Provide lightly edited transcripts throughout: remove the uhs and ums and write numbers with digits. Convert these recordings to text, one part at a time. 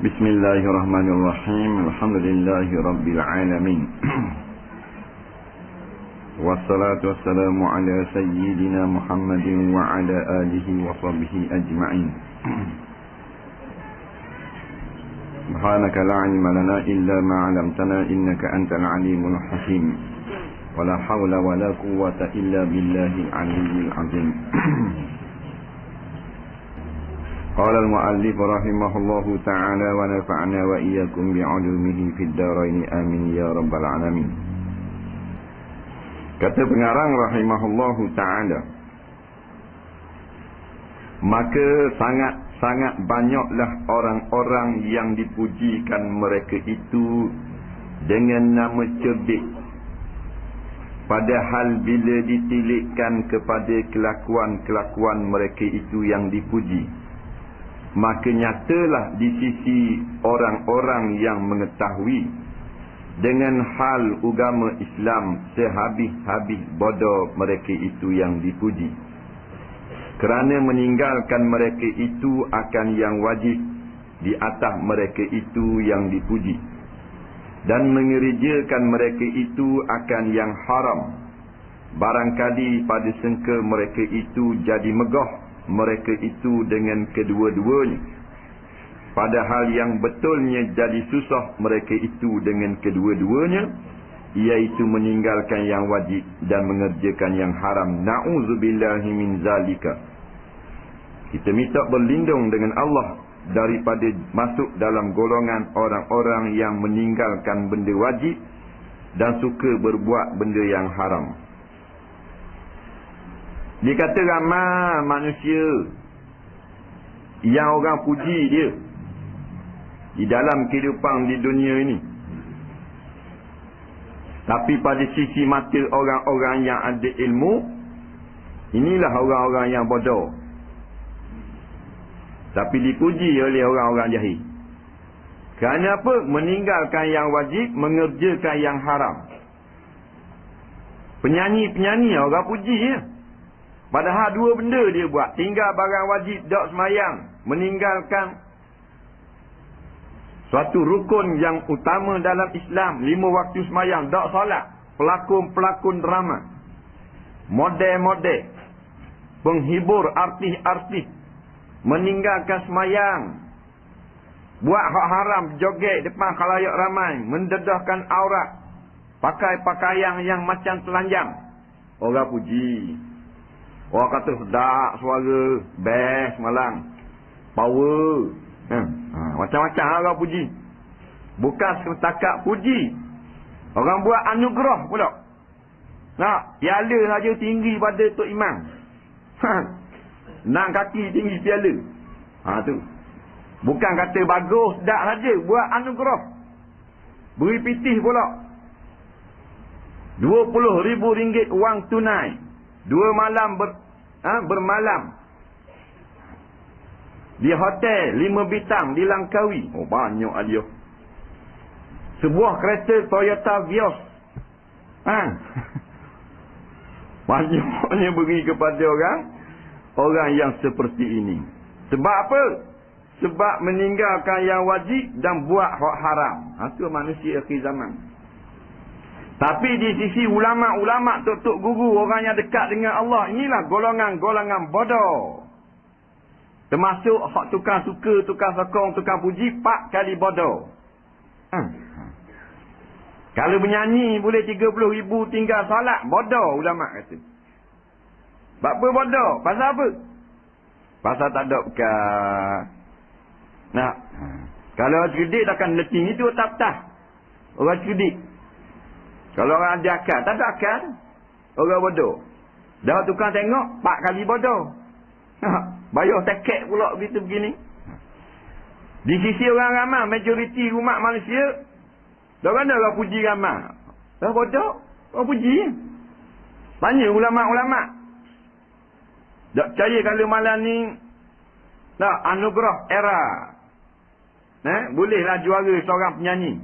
Bismillahirrahmanirrahim. Alhamdulillahi Rabbil Alamin. Wassalatu wassalamu ala sayyidina Muhammadin wa ala alihi wa sahbihi ajma'in. Subhanaka la ilma lana illa ma 'allamtana innaka antal alimul hakim. Wa la hawla wa la quwwata illa billahil aliyyil azim. قال المؤلف رحمه الله تعالى ونفعنا وإياكم بعلومه في الدارين آمين يا رب العالمين. Kata pengarang rahimahullahu ta'ala, maka sangat banyaklah orang-orang yang dipujikan mereka itu dengan nama cerdik, padahal bila ditilikkan kepada kelakuan-kelakuan mereka itu yang dipuji, maka nyatalah di sisi orang-orang yang mengetahui dengan hal agama Islam sehabis-habis bodoh mereka itu yang dipuji, kerana meninggalkan mereka itu akan yang wajib di atas mereka itu yang dipuji, dan mengerjakan mereka itu akan yang haram. Barangkali pada sangka mereka itu jadi megah mereka itu dengan kedua-duanya, padahal yang betulnya jadi susah mereka itu dengan kedua-duanya, iaitu meninggalkan yang wajib dan mengerjakan yang haram. Na'udzubillahi min zalika. Kita minta berlindung dengan Allah daripada masuk dalam golongan orang-orang yang meninggalkan benda wajib dan suka berbuat benda yang haram. Dia kata ramai manusia yang orang puji dia di dalam kehidupan di dunia ini, tapi pada sisi mata orang-orang yang ada ilmu, inilah orang-orang yang bodoh, tapi dipuji oleh orang-orang jahil. Kerana apa? Meninggalkan yang wajib, mengerjakan yang haram. Penyanyi-penyanyi orang puji ya, padahal dua benda dia buat. Tinggal barang wajib, tak semayang. Meninggalkan suatu rukun yang utama dalam Islam, 5 waktu semayang, tak salat. Pelakon-pelakon drama, model-model, penghibur artis-artis, meninggalkan semayang, buat hak haram, joget depan khalayak ramai, mendedahkan aurat, pakai pakaian yang macam telanjang. Orang puji. Orang kata sedap suara, best malang, power. Macam-macam orang puji. Bukan setakat puji, orang buat anugerah pula. Piala saja tinggi pada Tok Imam. 6 kaki tinggi piala. Tu. Bukan kata bagus, sedap saja, buat anugerah. Beri pitih pula. RM20,000 wang tunai. 2 malam bermalam di hotel 5 bintang di Langkawi. Banyak dia. Sebuah kereta Toyota Vios. Banyaknya beri kepada orang yang seperti ini. Sebab apa? Sebab meninggalkan yang wajib dan buat hak haram. Itu manusia akhir zaman. Tapi di sisi ulama-ulama, tok-tok guru, orang yang dekat dengan Allah, inilah golongan-golongan bodoh. Termasuk hak tukang suka, tukang sokong, tukang puji, 4 kali bodoh. Kalau menyanyi boleh 30,000 tinggal salat, bodoh ulama kata. Sebab apa bodoh? Pasal apa? Pasal tak ada bekas. Kalau orang cerdik takkan letting itu tak-tak. Orang cerdik. Kalau orang ada akal, tak ada akal, orang bodoh. Dah tukang tengok, 4 kali bodoh. Bayar tiket pula begitu begini. Di sisi orang ramai, majoriti umat manusia, dah mana orang puji ramai? Dah bodoh, orang puji. Tanya ulama-ulama. Tak percaya kalau malam ni, anugerah era. Bolehlah juara seorang penyanyi.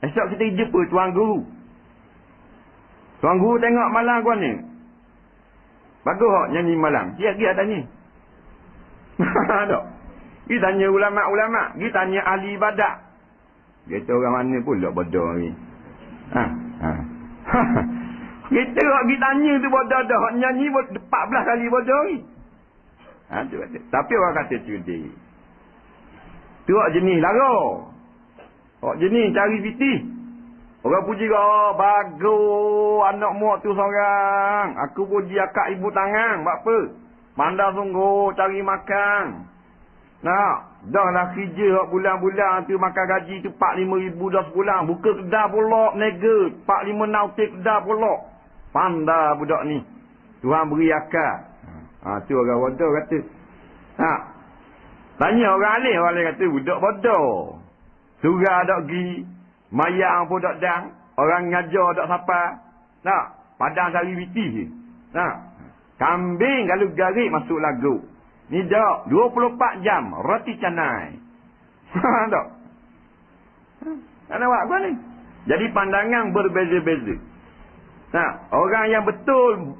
Esok kita jumpa tuan guru. Tuan guru tengok malam kau ni. Bagus tak nyanyi malam? Siap-siap tanya. Tak. Pergi tanya ulama'-ulama'. Pergi tanya ahli ibadat. Kita orang mana pula bodoh ni. Kita pergi tanya tu bodoh dah. Hak nyanyi 14 kali bodoh ni. Tu kata. Tapi orang kata cerdik. Tu hak jenis lara. Hak jenis cari fitih. Orang puji kau, bagus anak muak tu seorang. Aku puji akak ibu tangan. Buat apa? Pandai sungguh cari makan. Nah, dah lah kerja hak bulan-bulan tu makan gaji tu 4-5 ribu dah sebulan. Buka kedai pulak, nega. 4-5 nautik kedai pulak. Pandai budak ni. Tuhan beri akak. Tu orang bodoh kata. Tanya orang alim kata, budak bodoh. Surah tak pergi. Mayang pun tak dang. Orang ngajar tak siapa. Padang cari biti je. Kambing kalau garik masuk lagu. Ni dak 24 jam roti canai. Tak. Tak nak buat apa ni? Jadi pandangan berbeza-beza. Orang yang betul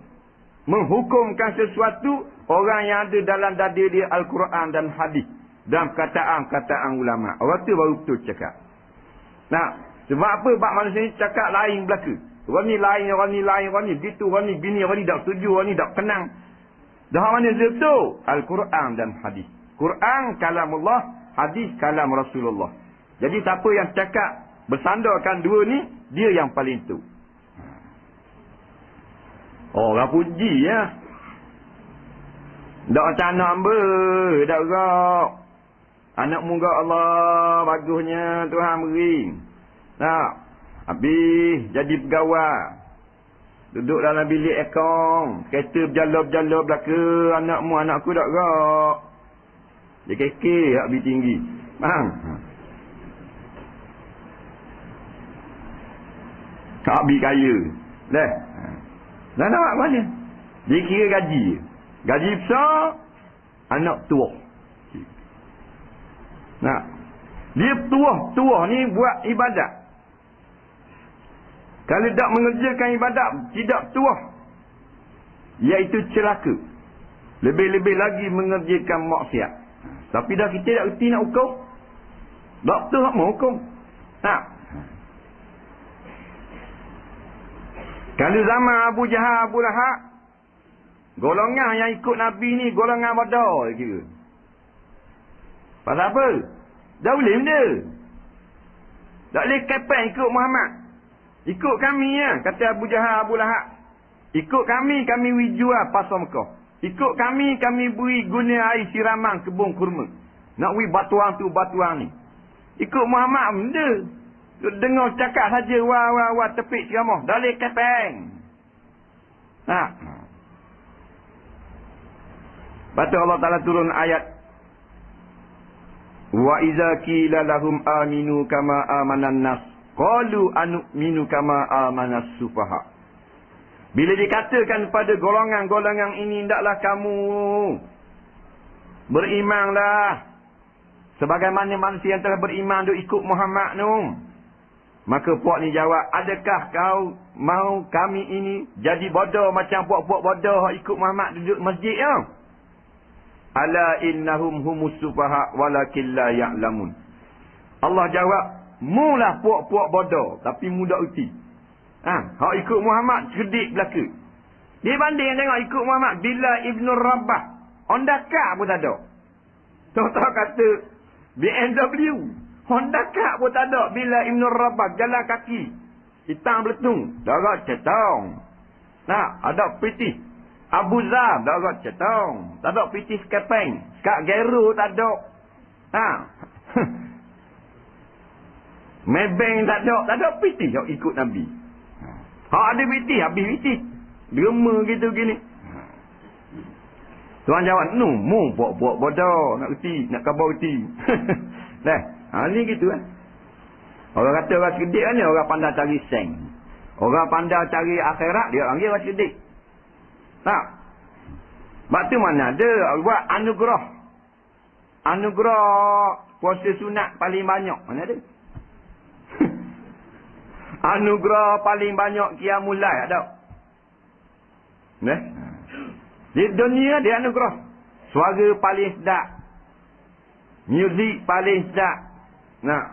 menghukumkan sesuatu, orang yang ada dalam dada dia Al-Quran dan hadis dan kataan-kataan ulama. Orang tu baru betul cakap. Sebab apa bab manusia ni cakap lain belaka. Orang ni lain, orang ni lain, orang ni gitu, orang ni bini, orang ni tak setuju, orang ni tak kenang. Dah mana betul? Al-Quran dan hadis. Quran kalamullah, hadis kalam Rasulullah. Jadi siapa yang cakap bersandarkan dua ni, dia yang paling tu. Orang puji ya. Tak macam anak hamba, tak gerak. Anak muka Allah, bagusnya Tuhan beri. Habis jadi pegawai. Duduk dalam bilik ekong. Kereta berjalur-jalur belaka. Anakku tak gerak. Dia kekeh, habis tinggi. Faham? Habis kaya. Dah. Dah nak buat mana? Dia kira gaji. Gaji besar, anak tua. Dia tua ni buat ibadat. Kalau tak mengerjakan ibadat, tidak tua. Iaitu celaka. Lebih-lebih lagi mengerjakan maksiat. Tapi dah kita tak reti nak hukum. Doktor tak mau hukum. Kalau zaman Abu Jahal, Abu Lahab, golongan yang ikut Nabi ni golongan bodoh kira. Pasal apa? Dah boleh benda. Tak boleh kepeng ikut Muhammad. Ikut kami ya, kata Abu Jahal, Abu Lahab. Ikut kami jual pasar Mekah. Ikut kami beri guna air siraman kebun kurma. Nak beri batuan tu, batuan ni. Ikut Muhammad benda. Dengar cakap saja wah tepik ceramah. Dah boleh kepeng. Lepas Allah Ta'ala turun ayat. Wa iza qila lahum aminu kama amanan nas. Qalu anu'minu kama amanas sufaha. Bila dikatakan pada golongan-golongan ini, hendaklah kamu berimanlah. Sebagaimana manusia yang telah beriman tu ikut Muhammad tu. Maka puak ni jawab, adakah kau mau kami ini jadi bodoh macam puak-puak bodoh ikut Muhammad duduk masjid ya? Ala innahum humus sufaha walakin la ya'lamun. Allah jawab, mulah puak-puak bodoh tapi mudah uti. Hak ikut Muhammad cerdik belaka. Dia banding tengok ikut Muhammad bila Ibn Rabah. Honda Car pun tak ada. Tahu-tahu kata BMW. Honda Car pun tak ada bila Ibn Rabah jalan kaki. Hitam beletung. Darat cetong. Ada pitih. Abu Zar darat cetong. Tak ada pitih skepeng. Skak Gero tak ada. Mebeng tak ada. Tak ada pitih yang ikut Nabi. Ada pitih, habis pitih. Derma gitu gini. Tuan jawab, mu buat bodoh. Nak reti, nak khabar reti. Ni gitu kan. Orang kata orang cerdik kan ni, orang pandai cari seng. Orang pandai cari akhirat, dia panggil orang cerdik. Sebab tu mana ada buat anugerah. Anugerah puasa sunat paling banyak. Mana ada? Anugerah paling banyak qiyamul lail ada. Di dunia dia anugerah. Suara paling sedap. Muzik paling sedap. Nah.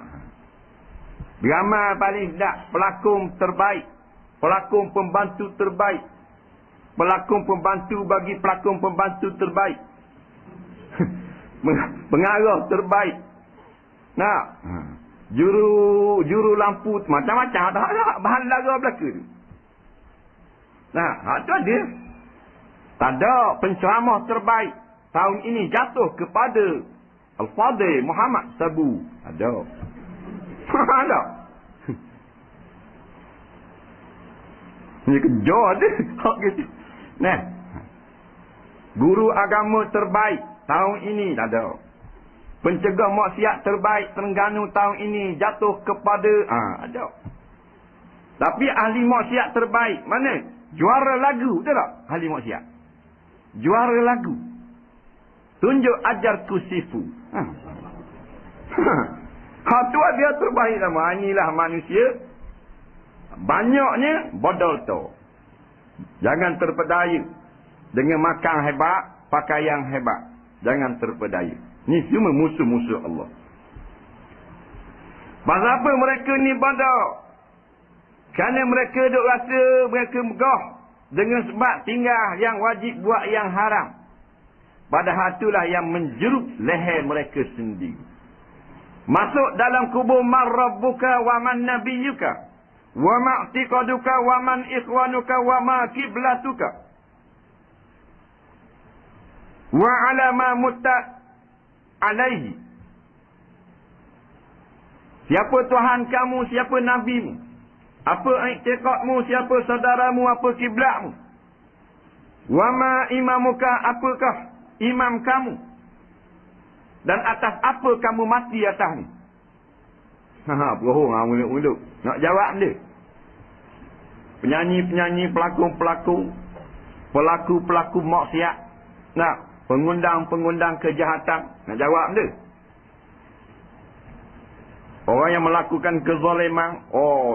Drama paling sedap. Pelakon terbaik. Pelakon pembantu terbaik. Pelakon pembantu bagi pelakon pembantu terbaik. Pengarah terbaik. Nah. Juru lampu macam-macam. Ada bahan laga belaka tu. Nah, itu ada. Tak ada penceramah terbaik tahun ini jatuh kepada Al-Fadhil Muhammad Sabu. Ada. Ada. Ini kejar dia. Nah. Guru agama terbaik tahun ini tak ada. Pencegah maksiat terbaik Terengganu tahun ini jatuh kepada ada. Tapi ahli maksiat terbaik mana? Juara lagu, betul tak? Ahli maksiat. Juara lagu. Tunjuk ajarku sifu. Tu dia terbaik nama. Inilah manusia. Banyaknya bodol tu. Jangan terpedaya. Dengan makan hebat, pakaian hebat. Jangan terpedaya. Ni semua musuh-musuh Allah. Pasal apa mereka ni bodoh? Kerana mereka duk rasa mereka megah dengan sebab tinggal yang wajib buat yang haram. Padahal itulah yang menjeruk leher mereka sendiri. Masuk dalam kubur man rabbuka wa man nabiyyuka wa ma'tiqaduka wa man ikhwanuka wa ma kiblatuka wa ala ma mutta alaihi. Siapa Tuhan kamu, siapa nabimu? Apa i'tiqadmu, siapa saudaramu, apa kiblatmu? Wa ma imamuka, apakah imam kamu? Dan atas apa kamu mati atas ni? Bohong mulut-mulut. Nak jawab dia. Penyanyi-penyanyi, pelakon-pelakon, pelaku-pelaku maksiat. Nah, pengundang-pengundang kejahatan. Nak jawab dia. Orang yang melakukan kezaliman,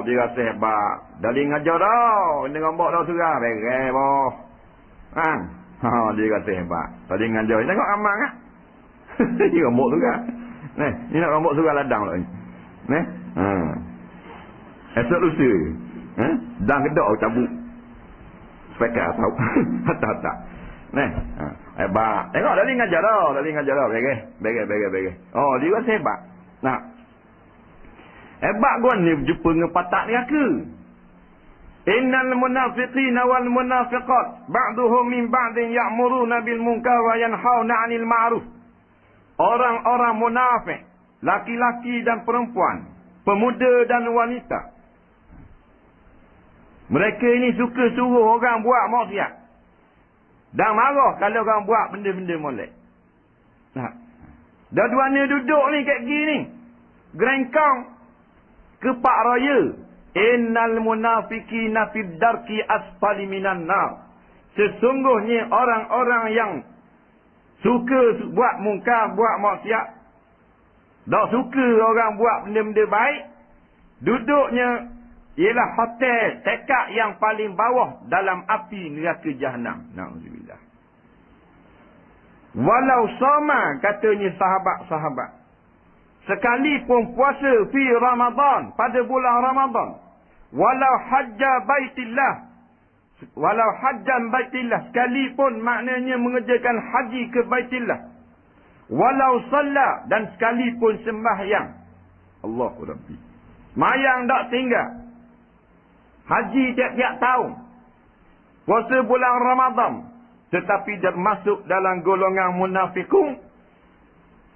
dia rasa hebat. Dari ngajar dah. Ini ngambak dah surah. Beres boh. Kan? Dia rasa hebat. Tadi ngajar. Tengok amal kan? Dia ngambak surah. Ni nak ngambak surah ladang lah ni. Esok lusa. Dan kedok cabut. Spekar tahu. Hatta-hatta. Hebat. Tengok dari ngajar dah. Dari ngajar dah. Beres. Dia rasa hebat. Nah. Hebat gua ni jumpa dengan patak neraka. Innal munafiqina wal munafiqat ba'duhum min ba'din ya'muruna bil munkar wa yanhauna 'anil ma'ruf. Orang-orang munafik, laki-laki dan perempuan, pemuda dan wanita. Mereka ini suka suruh orang buat maksiat. Dan marah kalau orang buat benda-benda molek. Nah. Dua-duanya duduk ni kat gini. Gerengkang kepak raya. Innal munafiqina fid darki asfali minan nar. Sesungguhnya orang-orang yang suka buat mungkar, buat maksiat, tak suka orang buat benda-benda baik, duduknya ialah hotel tekak yang paling bawah dalam api neraka jahanam. Na'udzubillah. Walau sama, katanya sahabat-sahabat, sekalipun puasa fi Ramadan, pada bulan Ramadan, walau hajjan baitillah, sekalipun maknanya mengerjakan haji ke baitillah, walau salla, dan sekalipun sembahyang, Allahu Rabbi, mayang tak tinggal, haji tiap-tiap tahun, puasa bulan Ramadan, tetapi dia masuk dalam golongan munafikun,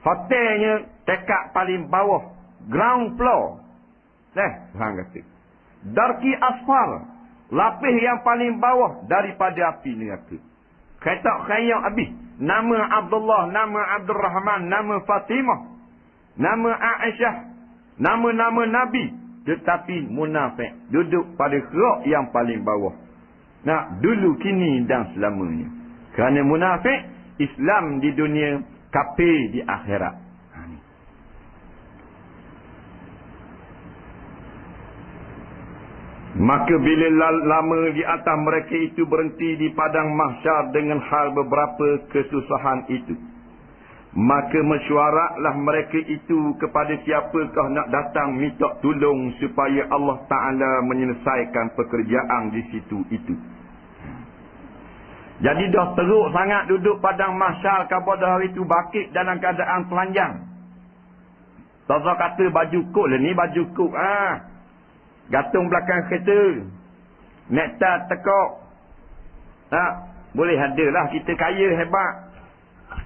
hotelnya tekak paling bawah, ground floor. Tuhan kata, darki asfal, lapis yang paling bawah daripada api neraka. Khayak habis. Nama Abdullah, nama Abdul Rahman, nama Fatimah, nama Aisyah, nama-nama Nabi, tetapi munafik duduk pada kerak yang paling bawah. Nah, dulu, kini dan selamanya. Kerana munafik, Islam di dunia, kafir di akhirat. Maka bila lama di atas mereka itu berhenti di padang mahsyar dengan hal beberapa kesusahan itu, Maka mesyuaratlah mereka itu kepada siapakah nak datang minta tolong supaya Allah Ta'ala menyelesaikan pekerjaan di situ itu. Jadi dah teruk sangat duduk padang mahsyar pada hari itu, bakit dalam keadaan telanjang. Tazah kata baju kok lah ni, baju kok. Gantung belakang kereta. Nektar tekok. Boleh adalah kita kaya hebat.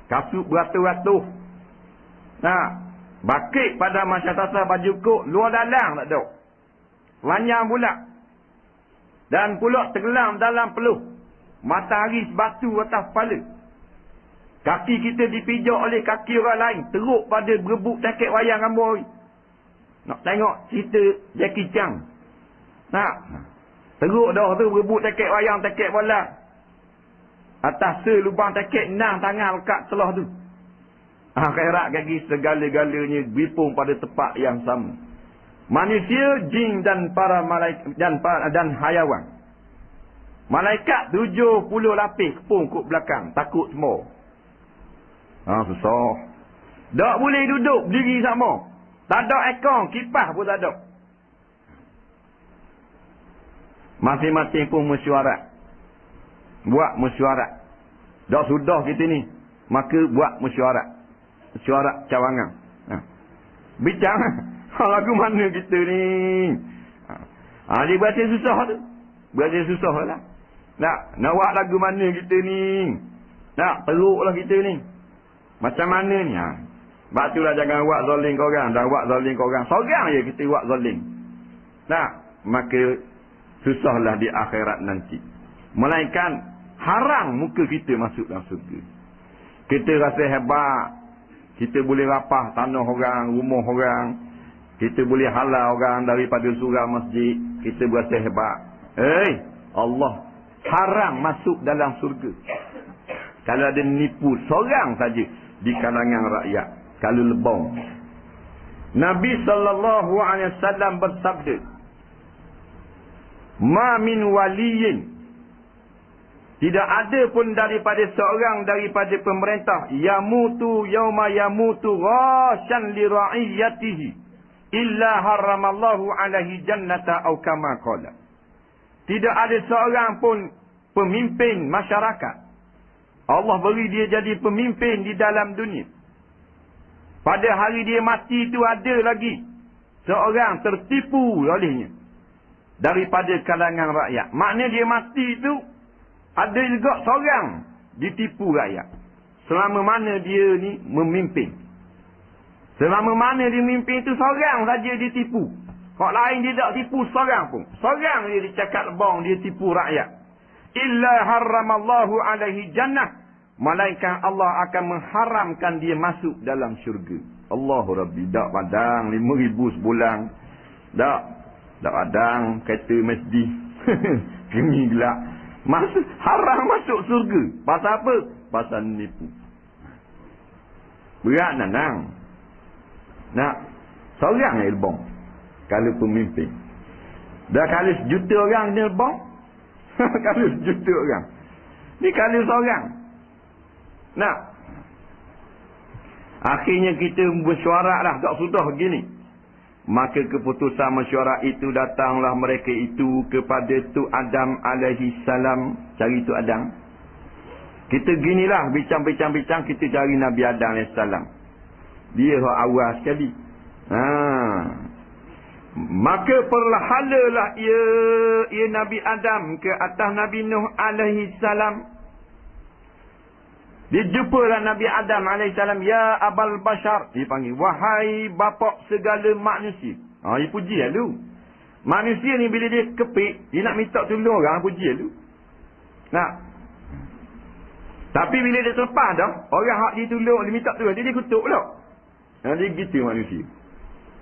Kasut beratus-ratus. Bakit pada masyarakat baju kok, luar dalam tak ada. Telanjang pula. Dan pula tenggelam dalam peluh. Matahari sebatu atas kepala. Kaki kita dipijak oleh kaki orang lain. Teruk pada berebut taket wayang rambut. Nak tengok cerita Jackie Chan. Teruk dah tu berebut taket wayang, taket bola. Atas lubang taket, enam tangan lekat celah tu. Akhirat kaki segala-galanya beripung pada tempat yang sama. Manusia, jin dan para malaikat dan hayawan. Malaikat 70 lapis kepung kat belakang, takut semua. Susah. Tak boleh duduk berdiri sama. Tak ada ekor, kipas pun tak ada. Masing-masing pun mesyuarat. Buat mesyuarat. Dah sudah kita ni, maka buat mesyuarat. Mesyuarat cawangan. Bincang lagu mana kita ni. Dia berasa susah tu. Berasa susah lah. Nak buat lagu mana kita ni. Teruklah kita ni. Macam mana ni. Sebab tu lah jangan buat zalim korang. Dah buat zalim korang, seorang je kita buat zalim. Maka susahlah di akhirat nanti. Melainkan haram muka kita masuk dalam surga. Kita rasa hebat. Kita boleh rapah tanah orang, rumah orang. Kita boleh halau orang daripada surau masjid. Kita berasa hebat. Allah haram masuk dalam surga. Kalau ada nipu seorang saja di kalangan rakyat. Kalau lebong. Nabi SAW bersabda, Ma min waliyin, tidak ada pun daripada seorang daripada pemerintah yamutu yauma yamutu ghashan li ra'iyatihi illa haramallahu alaihi jannata aw kama qala. Tidak ada seorang pun pemimpin masyarakat Allah beri dia jadi pemimpin di dalam dunia. Pada hari dia mati itu ada lagi seorang tertipu olehnya daripada kalangan rakyat. Maknanya dia mati itu ada juga seorang ditipu rakyat. Selama mana dia ni memimpin. Selama mana dia memimpin itu seorang saja ditipu. Kok lain dia tak tipu seorang pun. Seorang dia dicakap lebong, dia tipu rakyat. Illa haramallahu alaihi jannah. Malaikat Allah akan mengharamkan dia masuk dalam syurga. Allahu Rabbi. Tak padang 5,000 sebulan. Tak padang kereta masjid. Geni gelap. Haram masuk surga. Pasal apa? Pasal nipu. Berat nanang. Seorang yang lebong. Kalau pemimpin. Dah kalau sejuta orang dia lebong. Kalau sejuta orang. Ni kalau seorang. Akhirnya kita bersyuarat lah. Tak sudah begini. Maka keputusan mesyuarat itu datanglah mereka itu kepada Tu Adam alaihi salam. Cari Tu Adam. Kita ginilah bincang-bincang kita cari Nabi Adam alaihi salam. Dia awal sekali. Maka perlahalalah ia Nabi Adam ke atas Nabi Nuh alaihi salam. Dia jumpalah Nabi Adam AS. Ya Abal Bashar. Dia panggil. Wahai bapa segala manusia. Dia puji lalu. Manusia ni bila dia kepik. Dia nak minta tolong orang. Puji lalu. Tapi bila dia terlepas dah. Orang hak dia tolong. Dia minta tolong. Dia kutuk pula. Dia gitu manusia.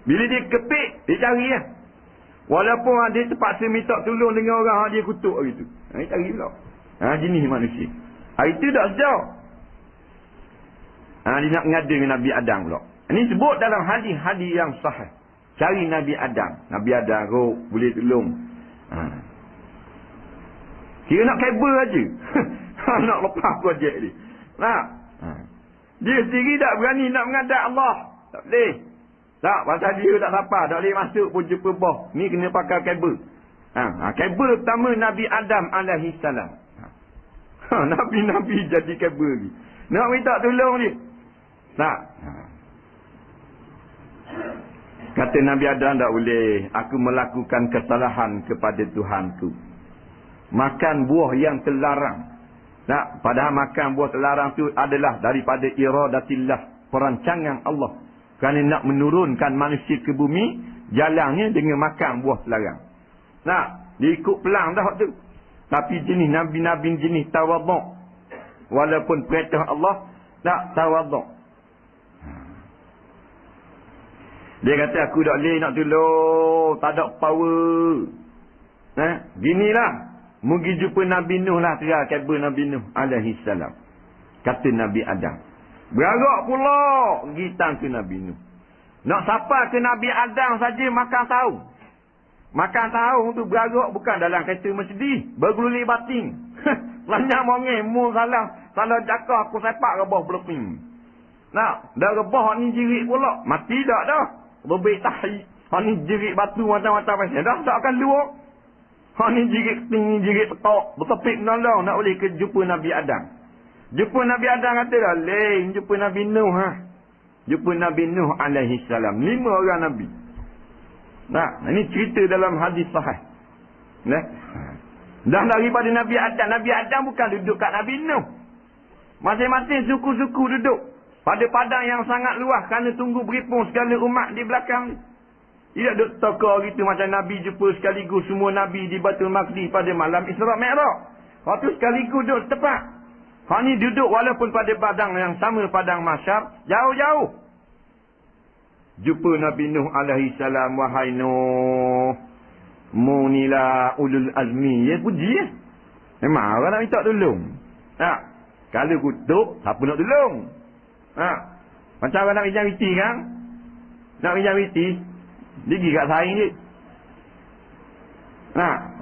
Bila dia kepik. Dia cari lah. Walaupun dia terpaksa minta tolong dengan orang hak dia kutuk gitu. Dia cari pula. Jenis manusia. Itu tak sejauh. Dia nak mengada dengan Nabi Adam pula. Ini sebut dalam hadis-hadis yang sahih. Cari Nabi Adam. Nabi Adam boleh tolong. Kira nak kabel aja. Nak lepas projek dia. Dia sendiri tak berani nak menghadap Allah. Tak boleh. Tak, pasal dia tak sapa. Tak boleh masuk pun jumpa boh. Ni kena pakai kabel. Kabel pertama Nabi Adam alaihi salam. Nabi-Nabi jadi kabel ni. Nak minta tolong dia. Tak. Kata Nabi Adam, tak boleh. Aku melakukan kesalahan kepada Tuhanku. Makan buah yang terlarang. Tak, padahal makan buah terlarang tu adalah daripada iradatillah, perancangan Allah. Kerana nak menurunkan manusia ke bumi, jalannya dengan makan buah terlarang. Nah, dia ikut pelang dah tu. Tapi jenis Nabi-Nabi jenis tawaduk. Walaupun perintah Allah, tak tawaduk. Dia kata, aku tak boleh nak tolong, tak ada power. Ginilah. Mungkin jumpa Nabi Nuh lah, terak kabel Nabi Nuh alaihi salam. Kata Nabi Adam. Beragak pula gitang ke Nabi Nuh. Nak sapa ke Nabi Adam saja makan tahu. Makan tahu tu beragak bukan dalam kereta Mercedes. Bergelulik batin. Banyak mongeng, mu salah jakar aku sepak rebah beleping. Nak, dah rebah ni jerit pula. Mati tak dah. Berbek tahi. Ni jerit batu macam-macam pasal. Dah tak akan luar. Ni jerit tinggi, jerit petok. Bertepik menolong nak boleh ke jumpa Nabi Adam. Jumpa Nabi Adam kata dah, lain jumpa Nabi Nuh. Jumpa Nabi Nuh alaihi salam. 5 orang Nabi. Nah, ini cerita dalam hadis sahih. Nah. Dan daripada Nabi Adam. Nabi Adam bukan duduk kat Nabi Nuh. Masing-masing suku-suku duduk pada padang yang sangat luas kerana tunggu beripung segala umat di belakang ni. Tidak duduk tokor gitu macam Nabi jumpa sekaligus semua Nabi di Baitul Maqdis pada malam Isra' Mi'raj. Waktu sekaligus duduk setepak. Ni duduk walaupun pada padang yang sama, padang mahsyar, jauh-jauh. Jumpa Nabi Nuh alaihi salam, wahai Nuh, munilah ulul azmi. Ya puji ya. Memang orang nak minta tolong. Kalau kutuk, siapa nak tolong? Macam orang nak pinjam witi kan? Nak pinjam witi, dia pergi kat saing je.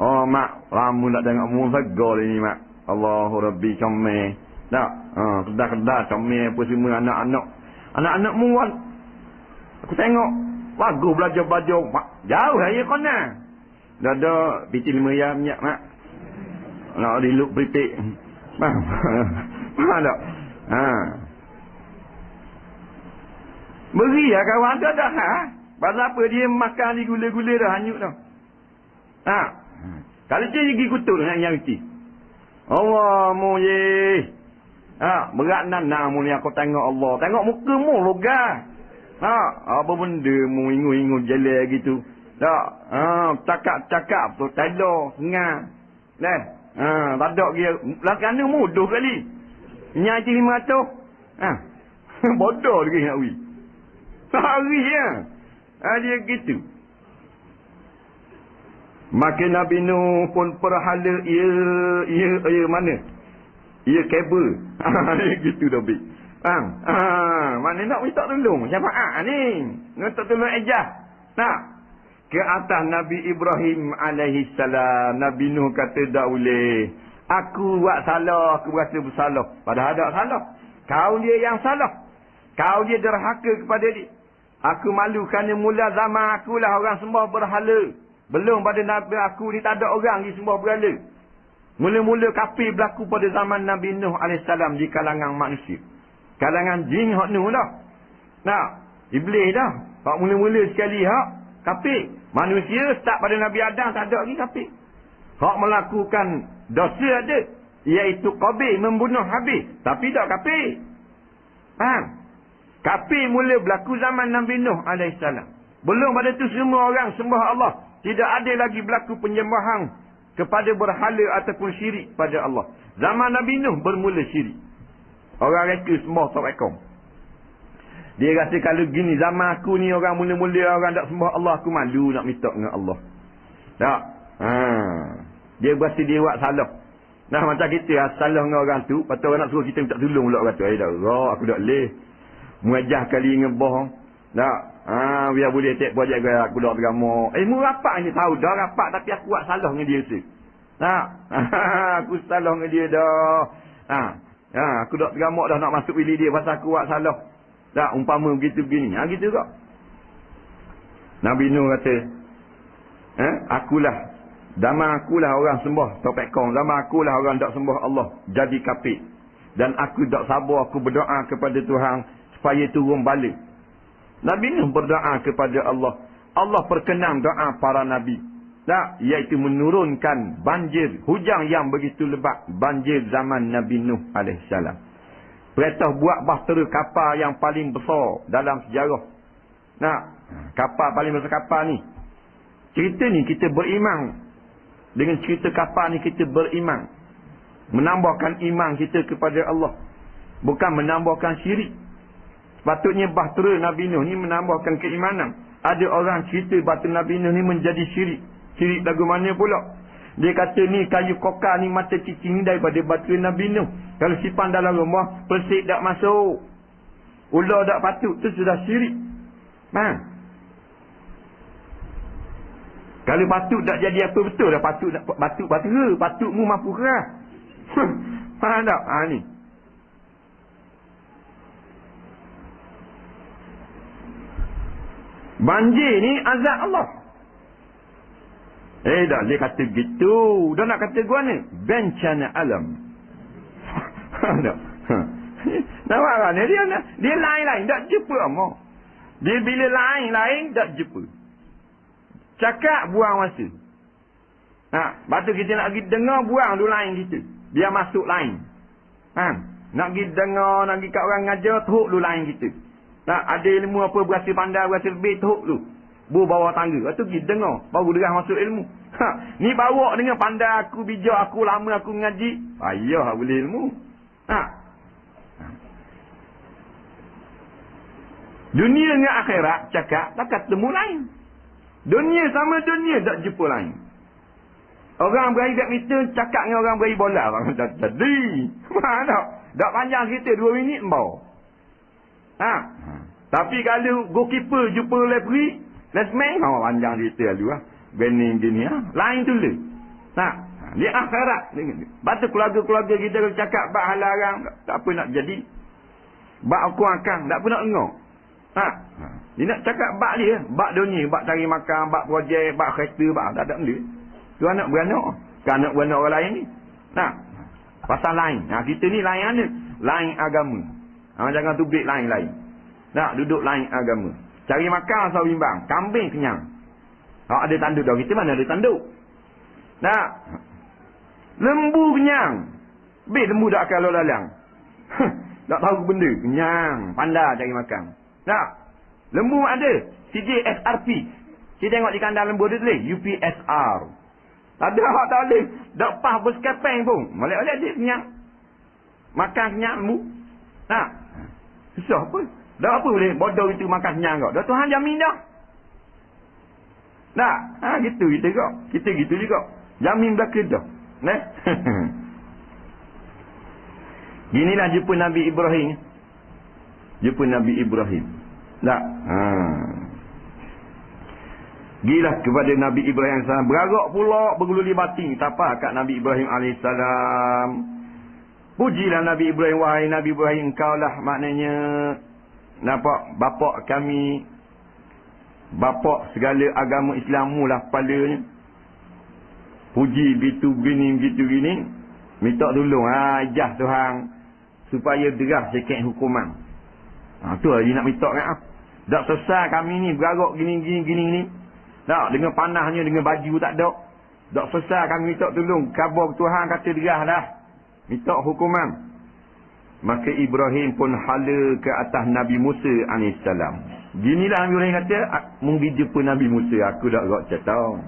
Oh mak, lama nak tengok mu segar ni mak. Allahu Rabbi comel. Tak? Kedah-kedah comel apa semua anak-anak. Anak-anak mu aku tengok bagus belajar-belajar. Jauh saya kena. Dah ada piti 5 jam minyak mak. Nak diluk pritik. Faham tak? Beri lah kawan tu dah. Pasal apa dia makan di gula-gula dah hanyut dah. Kalau dia pergi kutuk dengan yang itu. Allah mu ye. Berat nana mu ni aku tengok Allah. Tengok muka mu logah. Apa benda mu ingu-ingu jalan gitu. Tak. Cakap-cakap tu tado ngah. Dah. Tak ada dia. Lakana mudah kali. Nyai 500. Bodoh lagi nak wi. Hari ya. Dia gitu. Maka Nabi Nuh pun perhala ia mana? Ia kabel. Gitu dah baik. Mana nak minta tolong? Syafaat ni. Minta tolong ejah. Ke atas Nabi Ibrahim alaihi salam. Nabi Nuh kata tak boleh. Aku buat salah, aku berasa bersalah. Padahal tak salah. Kau dia yang salah. Kau dia derhaka kepada dia. Aku malu kerana mula zaman akulah orang sembah berhala. Belum pada Nabi aku ni tak ada orang di sembah berhala. Mula-mula kafir berlaku pada zaman Nabi Nuh AS di kalangan manusia. Kalangan jin hak Nuh dah. Iblis dah. Hak mula-mula sekali hak kafir. Manusia start pada Nabi Adam tak ada lagi kafir. Hak melakukan dosa ada. Iaitu Qabil membunuh Habil. Tapi tak kafir. Faham? Kafir mula berlaku zaman Nabi Nuh AS. Belum pada tu semua orang sembah Allah. Tidak ada lagi berlaku penyembahan kepada berhala ataupun syirik pada Allah. Zaman Nabi Nuh bermula syirik. Orang reka sembah Tawakom. Dia rasa kalau gini zaman aku ni orang mula-mula orang tak sembah Allah, aku malu nak minta dengan Allah. Tak? Dia berasa dia buat salah. Macam kita salah dengan orang tu, lepas tu orang nak suruh kita minta tolong pula kata, aku tak boleh. Muajah kali ngebah. Tak? Biar boleh tak buat jaga aku dah beragama. Mu rapat ni tahu dah rapat tapi aku buat salah dengan dia tu. Tak? Aku salah dengan dia dah. Aku dah teramak dah nak masuk bilik dia pasal aku buat salah. Tak, umpama begitu begini. Gitu kok. Nabi Nuh kata, zaman akulah orang sembah topek kong. Zaman akulah orang tak sembah Allah. Jadi kafir. Dan aku tak sabar, aku berdoa kepada Tuhan supaya turun balik. Nabi Nuh berdoa kepada Allah. Allah perkenan doa para Nabi. Tak, iaitu menurunkan banjir, hujan yang begitu lebat. Banjir zaman Nabi Nuh AS. Perintah buat bahtera kapal yang paling besar dalam sejarah. Nah, kapal paling besar kapal ni. Cerita ni kita beriman. Dengan cerita kapal ni kita beriman. Menambahkan iman kita kepada Allah. Bukan menambahkan syirik. Sepatutnya bahtera Nabi Nuh ni menambahkan keimanan. Ada orang cerita bahtera Nabi Nuh ni menjadi syirik. Syirik lagu mana pula? Dia kata ni kayu kokar ni mata cicing ni daripada bahtera Nabi Nuh. Kalau simpan dalam rumah, persik tak masuk. Ular tak patut, tu sudah syirik. Kalau patut tak jadi apa betul dah patut bahtera. Patutmu mampu kerah. Faham tak? Ni. Banjir ni azab Allah. Dah dia kata gitu. Dah nak kata gua ni bencana alam. Tak. Nampak kan? Dia lain-lain tak jumpa Allah. Dia bila lain-lain tak jumpa. Cakap buang masa. Lepas tu kita nak pergi dengar buang dulu lain kita. Biar masuk lain. Nak pergi dengar, nak pergi kat orang ngajar, teruk dulu lain kita. Ada ilmu apa berasa pandai, berasa lebih, teruk dulu. Bawa tangga. Lepas tu pergi dengar. Baru derah masuk ilmu. Ni bawa dengan pandai aku, bijak aku, lama aku ngaji. Payah boleh ilmu. Dunia dengan akhirat cakap tak ketemu lain. Dunia sama dunia tak jumpa lain. Orang berair badminton cakap dengan orang berair bola. Orang tak jadi. Mana? Tak panjang kita 2 minit membawa. Tapi kalau goalkeeper jumpa referee, let's man, panjang cerita lalu Bening gini lain tu le. Dia akhirat. Batu keluarga-keluarga kita kalau cakap bak halarang, tak apa nak jadi. Bak aku akan, tak apa nak engok. Dia nak cakap bak dia, bak dunia, bak cari makan, bak projek, bak kereta, bak tak ada benda. Tu anak beranak. Kan anak beranak orang lain ni. Pasal lain. Kita ni lain ada. Lain agama. Jangan tubik lain-lain. Duduk lain agama. Cari makan asal bimbang. Kambing kenyang. Ada tanduk dah. Kita mana ada tanduk? Lembu kenyang. Lembu tak akan lalu lalang. Tak tahu benda. Kenyang. Pandai cari makan. Lembu ada. CJSRP. Kita tengok di kandang lembu dia tulis. UPSR. Ada hak tak boleh. Tak pas berskepeng pun. Malek-malek dia kenyang. Makan kenyang lembu. Susah apa? Dah apa boleh bodoh itu makan kenyang kau. Dah Tuhan jamin dah. Gitu kita kok. Kita gitu juga. Jamin belaka dah. Ginilah jumpa Nabi Ibrahim. Jumpa Nabi Ibrahim. Gilah kepada Nabi Ibrahim AS. Beragak pula bergululi batin. Tapa kat Nabi Ibrahim AS. Pujilah Nabi Ibrahim. Wahai Nabi Ibrahim, engkau lah maknanya. Nampak bapak kami. Bapak segala agama Islamu lah kepalanya. Puji begitu gini. Minta tolong. Ajah Tuhan. Supaya derah sikit hukuman. Tu lah dia nak minta kan. Tak selesai kami ni beragak gini. Tak, dengan panahnya, dengan baju tak ada. Tak selesai kami minta tolong. Khabar Tuhan kata derah dah. Minta hukuman. Maka Ibrahim pun hala ke atas Nabi Musa AS. Ginilah Nabi Ibrahim kata, mungkin jumpa Nabi Musa. Aku tak rasa tahu.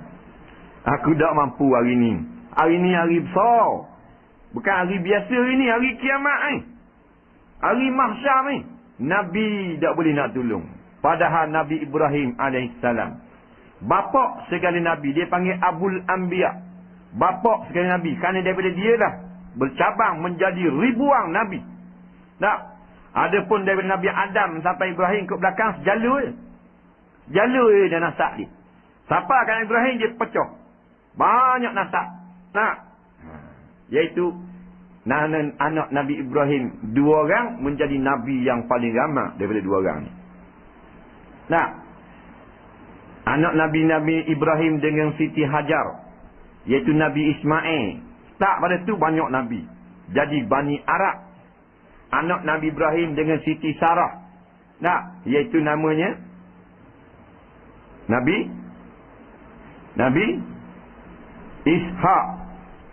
Aku tak mampu hari ni. Hari ni hari besar. Bukan hari biasa hari ni. Hari kiamat ni. Hari mahsyar ni. Nabi tak boleh nak tolong. Padahal Nabi Ibrahim AS. Bapak segala Nabi. Dia panggil Abul Anbiya. Bapak segala Nabi. Kerana daripada dia lah. Bercabang menjadi ribuan Nabi. Adapun daripada Nabi Adam sampai Ibrahim ke belakang sejalur. Jalur dia nasab dia. Siapa kan Ibrahim dia pecah. Banyak nasab. Iaitu anak Nabi Ibrahim 2 orang menjadi Nabi yang paling ramai daripada 2 orang ni. Nah, anak Nabi Ibrahim dengan Siti Hajar, iaitu Nabi Ismail. Tak pada tu banyak Nabi. Jadi Bani Arab. Anak Nabi Ibrahim dengan Siti Sarah. Nah, iaitu namanya Nabi Ishak.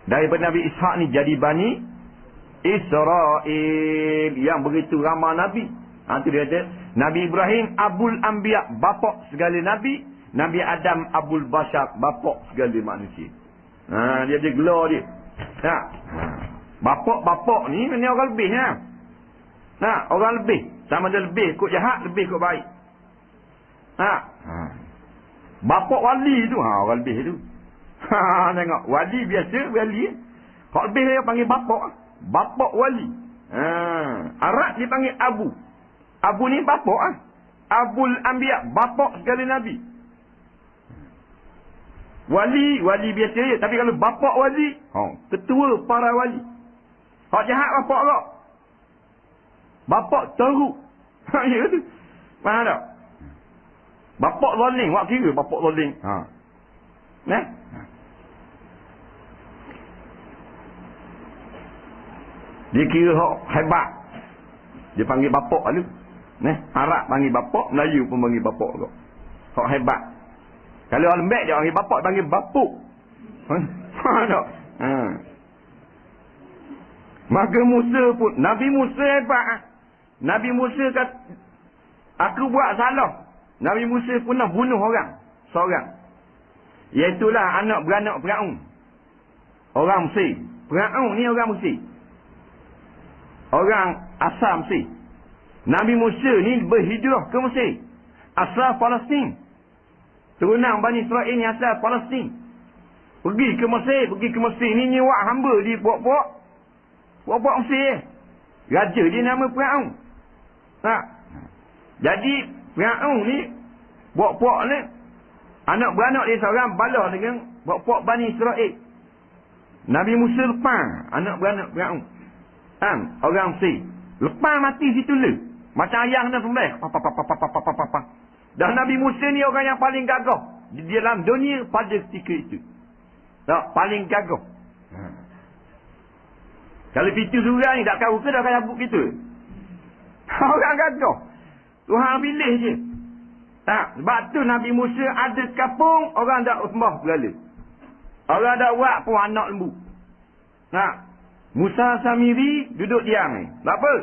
Daripada Nabi Ishak ni jadi Bani Israel. Yang begitu ramai Nabi. Itu dia kata, Nabi Ibrahim Abul Anbiya, bapak segala Nabi. Nabi Adam Abul Bashar, bapak segala manusia. Dia ada gelar dia. Bapak-bapak ni orang lebih. Orang lebih. Sama ada lebih kot jahat, lebih kot baik. Bapak wali tu, orang lebih tu. Tengok, wali biasa, wali. Kalau lebih dia panggil bapak. Bapak wali. Arab dia panggil Abu. Abu ni bapak. Abul Anbiya, bapak segala Nabi. Wali biasa je. Tapi kalau bapak wali, ketua para wali. Hak jahat bapak kau. Bapak teruk. Ya tu. Faham tak? Bapak zalim. Wak kira bapak zalim. Nah. Dia kira hak hebat. Dia panggil bapak tu. Nah, Arab panggil bapak, Melayu pun panggil bapak kau. Hak hebat. Kalau orang lembek dia panggil bapak, panggil bapuk. Faham tak? Maka Musa pun, Nabi Musa hebat. Nabi Musa kata, aku buat salah. Nabi Musa pernah bunuh orang. Seorang. Iaitulah anak beranak Firaun. Orang Mesir. Firaun ni orang Mesir. Orang asal Mesir. Nabi Musa ni berhijrah ke Mesir. Asal Palestin. Turunan Bani Israel ni asal Palestin. Pergi ke Mesir ni nyewa hamba di puak-puak Mesir. Raja dia nama Firaun. Jadi Firaun ni puak-puak ni anak beranak dia seorang balah dengan puak-puak Bani Israel. Nabi Musa lepas anak beranak Firaun. Orang Mesir. Lepas mati situ le. Macam ayah nak sembelih. Dan Nabi Musa ni orang yang paling gagah di dalam dunia pada ketika itu. Tak, paling gagah. Kalau pintu surau ni tak tahu ke dah kaya buk kita. Orang gagah. Tuhan pilih je. Sebab tu Nabi Musa ada kapung, orang tak sembah berhala. Orang tak buat pun anak lembu. Musa Samiri duduk diam ni. Tak apa?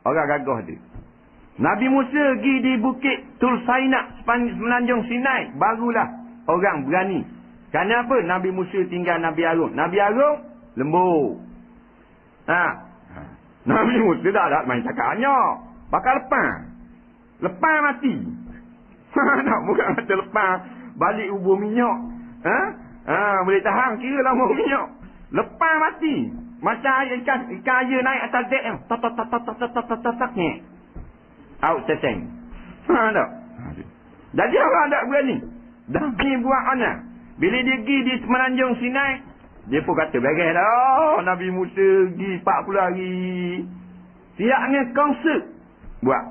Orang gagah dia. Nabi Musa pergi di bukit Tur Saina, semenanjung Sinai. Barulah orang berani. Kerana apa? Nabi Musa tinggal Nabi Harun. Nabi Harun lembut. Nabi Musa tak main cakapnya. Bakal lepas mati. Tak bukan kata lepas balik ubur minyak. Boleh tahan kira lama minyak. Lepas mati. Macam ikan air naik atas dek. Tak ni. Out setting. Tak. Jadi orang tak berani. Dah ni buat anak. Bila dia pergi di semenanjung Sinai, dia pun kata beres dah. Nabi Musa pergi 40 hari. Siapnya konsert buat.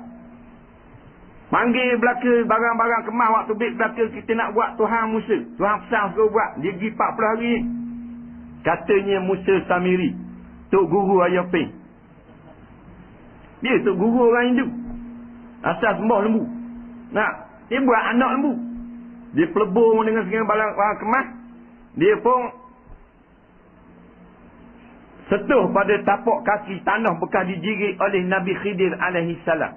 Panggil belaka barang-barang kemas waktu beg belaka kita nak buat Tuhan Musa. Tuhan pesan suruh buat. Dia pergi 40 hari. Katanya Musa Samiri, Tok Guru Ayah Ping. Dia Tok Guru orang Hindu. Asal sembah lembu. Dia buat anak lembu. Dia pelebung dengan segala barang kemas. Dia pun setuh pada tapak kaki tanah bekas dijirit oleh Nabi Khidir alaihi salam.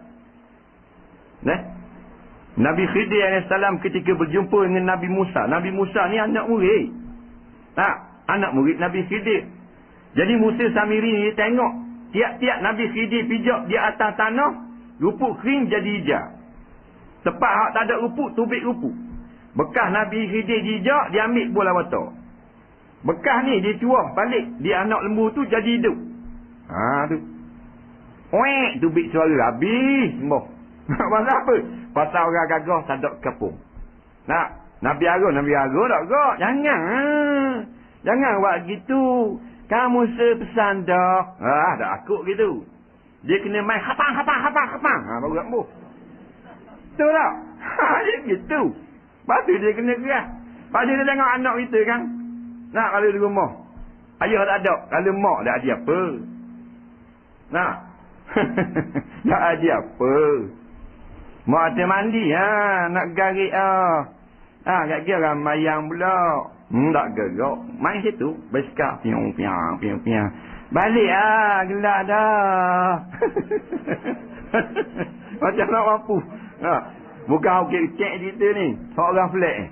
Nabi Khidir alaihi salam ketika berjumpa dengan Nabi Musa. Nabi Musa ni anak murid. Anak murid Nabi Khidir. Jadi Musa Samiri ni tengok tiap-tiap Nabi Khidir pijak di atas tanah, rupuk kering jadi hijau. Tempat hak tak ada rupuk, tubik rupuk. Bekas Nabi Khidir jijak, dia ambil bola water. Bekas ni dia cuah balik di anak lembu tu jadi hidup. Tu. Oek, tubik suara habis sembah. Pasal apa? Pasal orang gagah tak ada kapung. Nabi Harun tak gerak. Jangan buat gitu. Kamu sepesan dah. Dah akut gitu. Dia kena main khatang. Baru rambuh. Betul tak? Dia gitu. Lepas tu dia kena keras. Lepas tu dia tengok anak kita kan. Nak kalau di rumah. Ayah tak ada. Kalau mak tak ada apa. Nak. Tak ada apa. Mak ada mandi. Nak garik. Tak kira mayang pula. Tak gerak. Main situ. Bersikap. Piang. Balik gelak dah. Macam nak mampu. Bukan okey cek kita ni. Seorang flat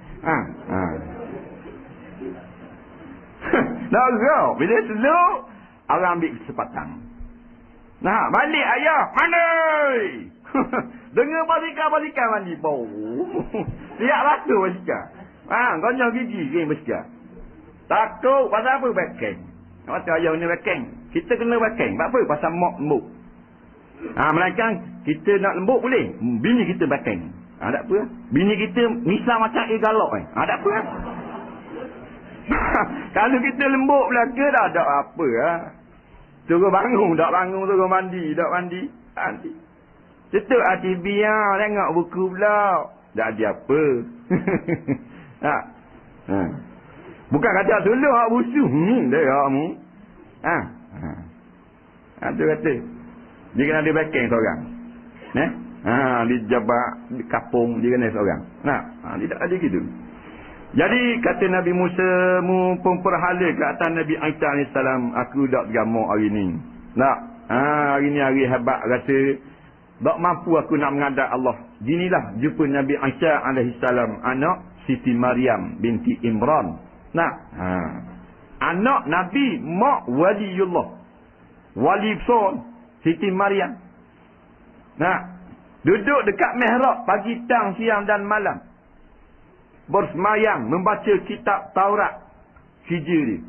Dah gerak. Bila slow, orang ambil kesempatan. Balik ayah. Mana? Dengar basikal mandi. Bau. Siap batu basikal. Gonyol gigi basikal. Takut pasal apa backing? Macam ayah ni backing. Kita kena backing. Sebab apa? Pasal mak lembut. Melainkan kita nak lembut boleh. Bini kita backing. Tak apa. Bini kita misal macam galak tak apa. Kalau kita lembut belaka dah ada apa. Suruh bangun. Tak bangun. Suruh mandi. Tak mandi. Nanti. Tutup TV tengok buku pula. Tak ada apa. Bukan kata suluh hak busu. Dia hakmu. Tu kata. Dia kena ada backing seorang. Di jabak, di kapung, dia kena seorang. Tidak ada gitu. Jadi kata Nabi Musa, mu pemperhala ke atas Nabi Isa AS, aku tak gamak hari ni. Hari ni hari hebat rasa tak mampu aku nak menghadap Allah. Ginilah jumpa Nabi Isa AS, anak Siti Maryam binti Imran. Anak Nabi, mak waliullah. Wali besar Siti Maryam. Duduk dekat mihrab pagi, petang, siang dan malam. Bersemayang membaca kitab Taurat. Hijri dia.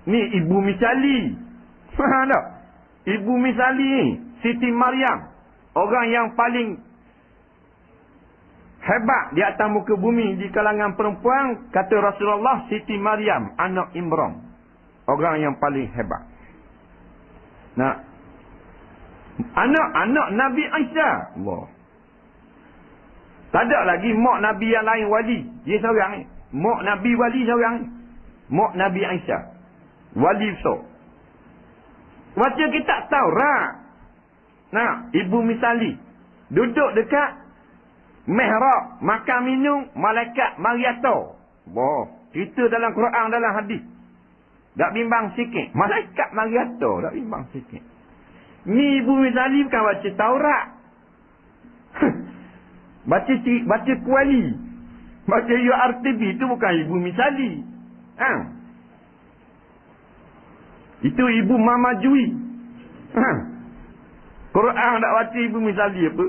Ni ibu misali. Tak? Ibu misali ni Siti Maryam. Orang yang paling hebat di atas muka bumi di kalangan perempuan, kata Rasulullah, Siti Maryam anak Imran. Orang yang paling hebat. Anak Nabi Isa. Allah. Tak ada lagi mak Nabi yang lain wali. Dia seorang ni. Mak Nabi wali seorang ni. Mak Nabi Isa. Wali besar. Baca kitab Taurat. Ibu misali. Duduk dekat mihrab. Makan minum. Malaikat mariato. Wah. Cerita dalam Quran, dalam hadis. Tak bimbang sikit. Malaikat mariato. Tak bimbang sikit. Ni ibu misali bukan baca Taurat. Baca kuali. Baca URTB itu bukan ibu misali. Itu ibu Mama Jui. Quran tak baca ibu misali apa?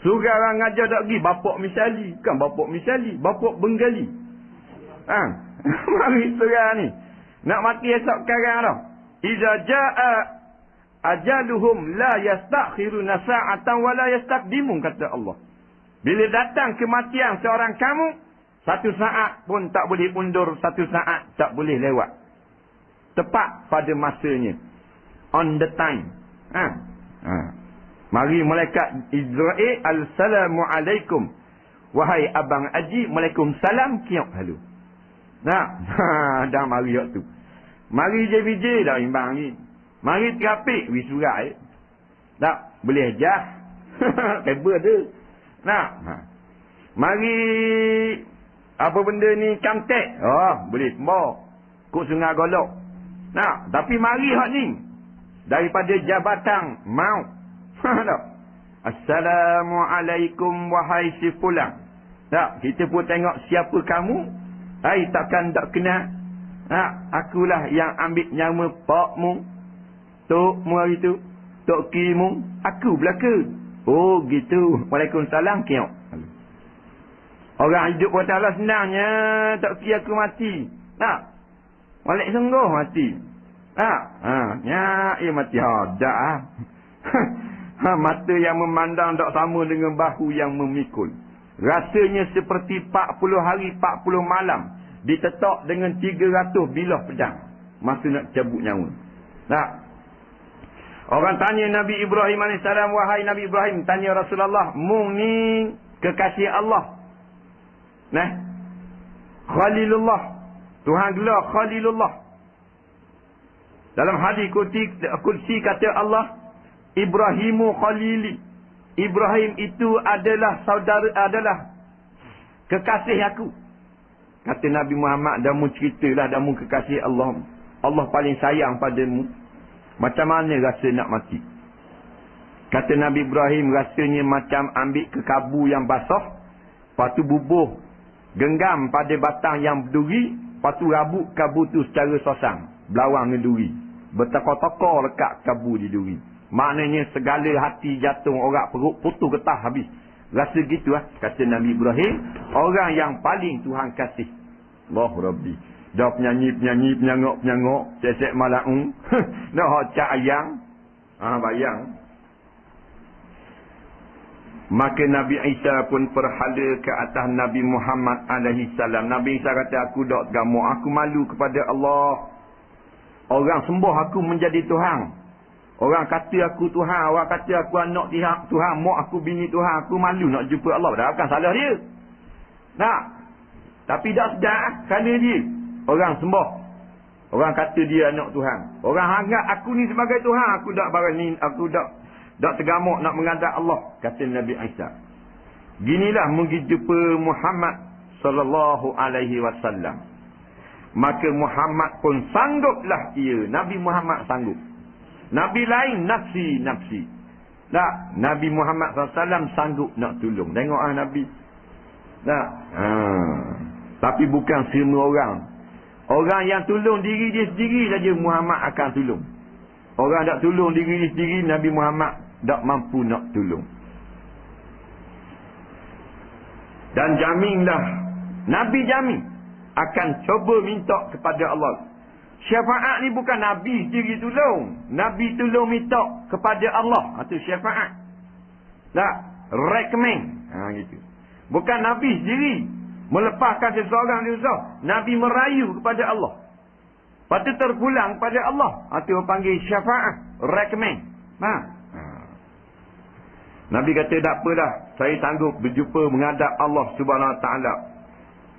Surah orang ngajar tak pergi bapak misali. Bukan bapak misali, bapak Bengali. Mari surah ni. Nak mati esok sekarang dah. Iza jaa ajaluhum la yastakhiruna sa'atan wa la yastaqdimun, kata Allah. Bila datang kematian seorang kamu, satu saat pun tak boleh undur, satu saat tak boleh lewat. Tepat pada masanya. On the time. Mari malaikat Israel, assalamu alaikum. Wahai abang Aji, Waalaikumsalam, kiok halu. Dah mari waktu. Mari je dah imbang ni. Mari terapik wisurat. Tak boleh jah. Paper tu. Mari apa benda ni kamtek. Boleh tembak. Kok sungai golok. Tapi mari hak ni daripada jabatan maut. Tak. Assalamualaikum wahai si fulan. Tak, kita pun tengok siapa kamu. Takkan tak kenal. Akulah yang ambil nyawa pakmu, tokmu hari tu, tok kimu, aku belaka. Oh gitu. Waalaikumsalam kiok. Orang hidup buat Allah senangnya, tak kira aku mati. Walaik sungguh mati. Mati hadak. Mata yang memandang tak sama dengan bahu yang memikul. Rasanya seperti 40 hari 40 malam ditetak dengan 300 bilah pedang masa nak cabut nyawa. Tak? Orang tanya Nabi Ibrahim AS, wahai Nabi Ibrahim, tanya Rasulullah, mung ni kekasih Allah. Nah, Khalilullah. Tuhan gelar Khalilullah. Dalam hadis Qudsi kata Allah, Ibrahimu Khalili. Ibrahim itu adalah saudara, adalah kekasih aku. Kata Nabi Muhammad, dah mu ceritalah, dah mu kekasih Allah. Allah paling sayang padamu. Macam mana rasa nak mati? Kata Nabi Ibrahim, rasanya macam ambil kekabu yang basah, lepas tu bubuh, genggam pada batang yang berduri, lepas tu rabuk kabu tu secara sosang. Belawang dengan duri. Bertakar-takar lekat kabu di duri. Maknanya segala hati jatuh, orang perut putus getah habis. Rasa gitu lah, kata Nabi Ibrahim, orang yang paling Tuhan kasih. Allah Rabbi. Dah penyanyi, penyangok, cecek malaung. Dah hocak ayang. Bayang. Maka Nabi Isa pun berhala ke atas Nabi Muhammad AS. Nabi Isa kata, aku tak gamuk, aku malu kepada Allah. Orang sembah aku menjadi Tuhan. Orang kata aku Tuhan, orang kata aku anak Tuhan, mak aku bini Tuhan, aku malu nak jumpa Allah. Dah bukan salah dia. Nah, tapi tak sedar kerana dia orang sembah. Orang kata dia anak Tuhan. Orang anggap aku ni sebagai Tuhan, aku tak berani, aku tak tergamuk nak menghadap Allah, kata Nabi Isa. Ginilah mungkin jumpa Muhammad sallallahu alaihi wasallam. Maka Muhammad pun sangguplah ia. Nabi Muhammad sanggup. Nabi lain nafsi. Tak, Nabi Muhammad SAW sanggup nak tolong. Tengok Nabi. Tak. Tapi bukan semua orang. Orang yang tolong diri dia sendiri saja Muhammad akan tolong. Orang tak tolong diri dia sendiri, Nabi Muhammad tak mampu nak tolong. Dan jaminlah, Nabi jamin akan cuba minta kepada Allah. Syafaat ni bukan Nabi sendiri tolong. Nabi tolong minta kepada Allah. Itu syafaat. Tak? Recommend. Gitu. Bukan Nabi sendiri melepaskan seseorang dari dosa. Nabi merayu kepada Allah. Lepas tu terpulang kepada Allah. Itu panggil syafaat. Recommend. Nabi kata, tak apalah, saya sanggup berjumpa menghadap Allah Subhanahu Wa Taala.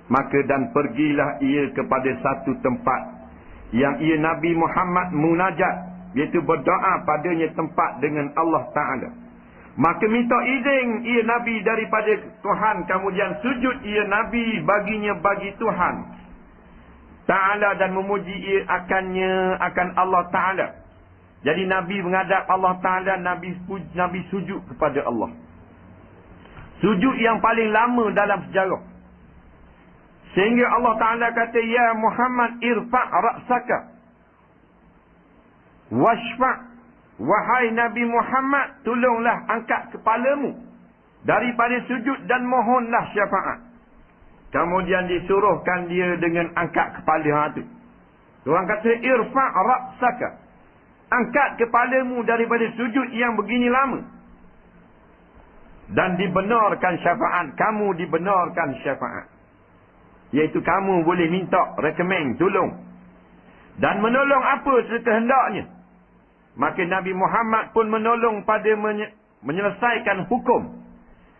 Maka dan pergilah ia kepada satu tempat yang ia Nabi Muhammad munajat, iaitu berdoa padanya tempat dengan Allah Ta'ala. Maka minta izin ia Nabi daripada Tuhan, kemudian sujud ia Nabi baginya bagi Tuhan Ta'ala dan memuji ia akan Allah Ta'ala. Jadi Nabi menghadap Allah Ta'ala, Nabi sujud kepada Allah. Sujud yang paling lama dalam sejarah. Sehingga Allah Ta'ala kata, ya Muhammad irfa' ra'saka washfa'. Wahai Nabi Muhammad, tolonglah angkat kepalamu daripada sujud dan mohonlah syafaat. Kemudian disuruhkan dia dengan angkat kepala itu. Tuhan kata, irfa' ra'saka. Angkat kepalamu daripada sujud yang begini lama. Dan dibenarkan syafaat. Kamu dibenarkan syafaat. Iaitu kamu boleh minta, recommend, tolong. Dan menolong apa sekehendaknya. Maka Nabi Muhammad pun menolong pada menyelesaikan hukum.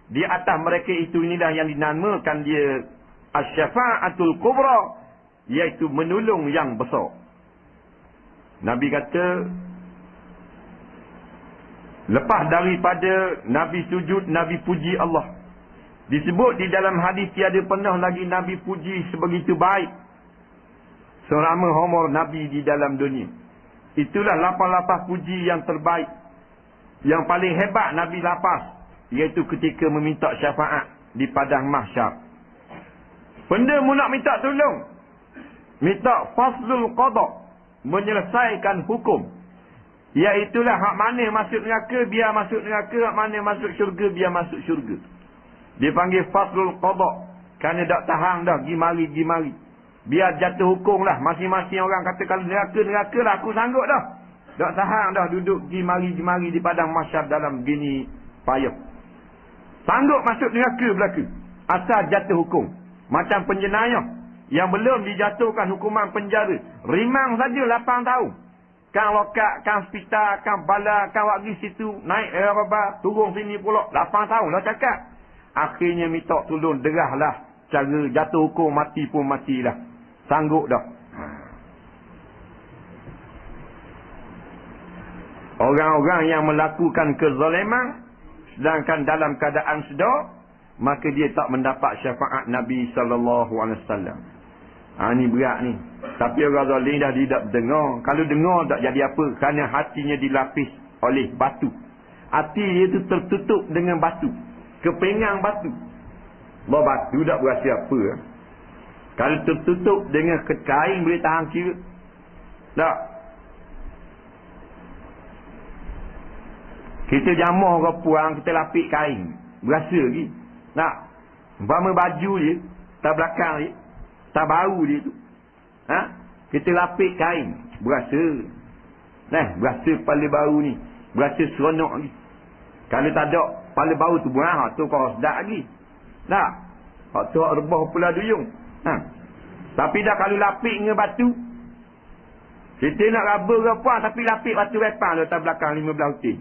Di atas mereka itu, inilah yang dinamakan dia Asy-Syafa'atul Kubra. Iaitu menolong yang besar. Nabi kata, lepas daripada Nabi sujud, Nabi puji Allah. Disebut di dalam hadis, tiada pernah lagi Nabi puji sebegitu baik selama umur Nabi di dalam dunia. Itulah lapas-lapas puji yang terbaik. Yang paling hebat Nabi lapas, iaitu ketika meminta syafaat di padang mahsyar. Benda mu nak minta tolong, minta faslul qada, menyelesaikan hukum. Iaitulah hak mana masuk neraka, biar masuk neraka. Hak mana masuk syurga, biar masuk syurga. Dia panggil faslul qada. Kerana tak tahan dah, gi mari. Biar jatuh hukum lah. Masing-masing orang kata, kalau neraka lah, aku sanggup dah. Tak tahan dah duduk gi mari di padang mahsyar dalam gini payah. Sanggup masuk neraka belaka. Asal jatuh hukum. Macam penjenayah. yang belum dijatuhkan hukuman penjara. Rimang saja 8 tahun. Kang lokat, kang hospital, kang bala, kang wak pergi situ, naik apa, turun sini pula. 8 tahun lah cakap. Akhirnya minta tolong derahlah. Cara jatuh hukum mati pun matilah. Sanggup dah. Orang-orang yang melakukan kezaliman sedangkan dalam keadaan sedar, maka dia tak mendapat syafaat Nabi SAW. Ni berat ni. Tapi orang zalim dah tidak dengar. Kalau dengar tak jadi apa? Kerana hatinya dilapis oleh batu. Hati dia tu tertutup dengan batu. Kepengang batu. Bahawa batu tak berasa apa. Kalau tertutup dengan kain boleh tahan kira. Tak. Kita jamah ke puang, kita lapik kain. Berasa lagi. Tak. Umpama baju dia, tak belakang dia, tak bau dia tu. Kita lapik kain. Berasa. Berasa kepala bau ni. Berasa seronok lagi. Kalau tak ada kepala bau tu buang, tu kau sedap lagi. Tak. Hak tu hak rebah pula duyung. Tapi dah kalau lapik dengan batu, kita nak raba ke apa, tapi lapik batu repang letak belakang 15 hotel.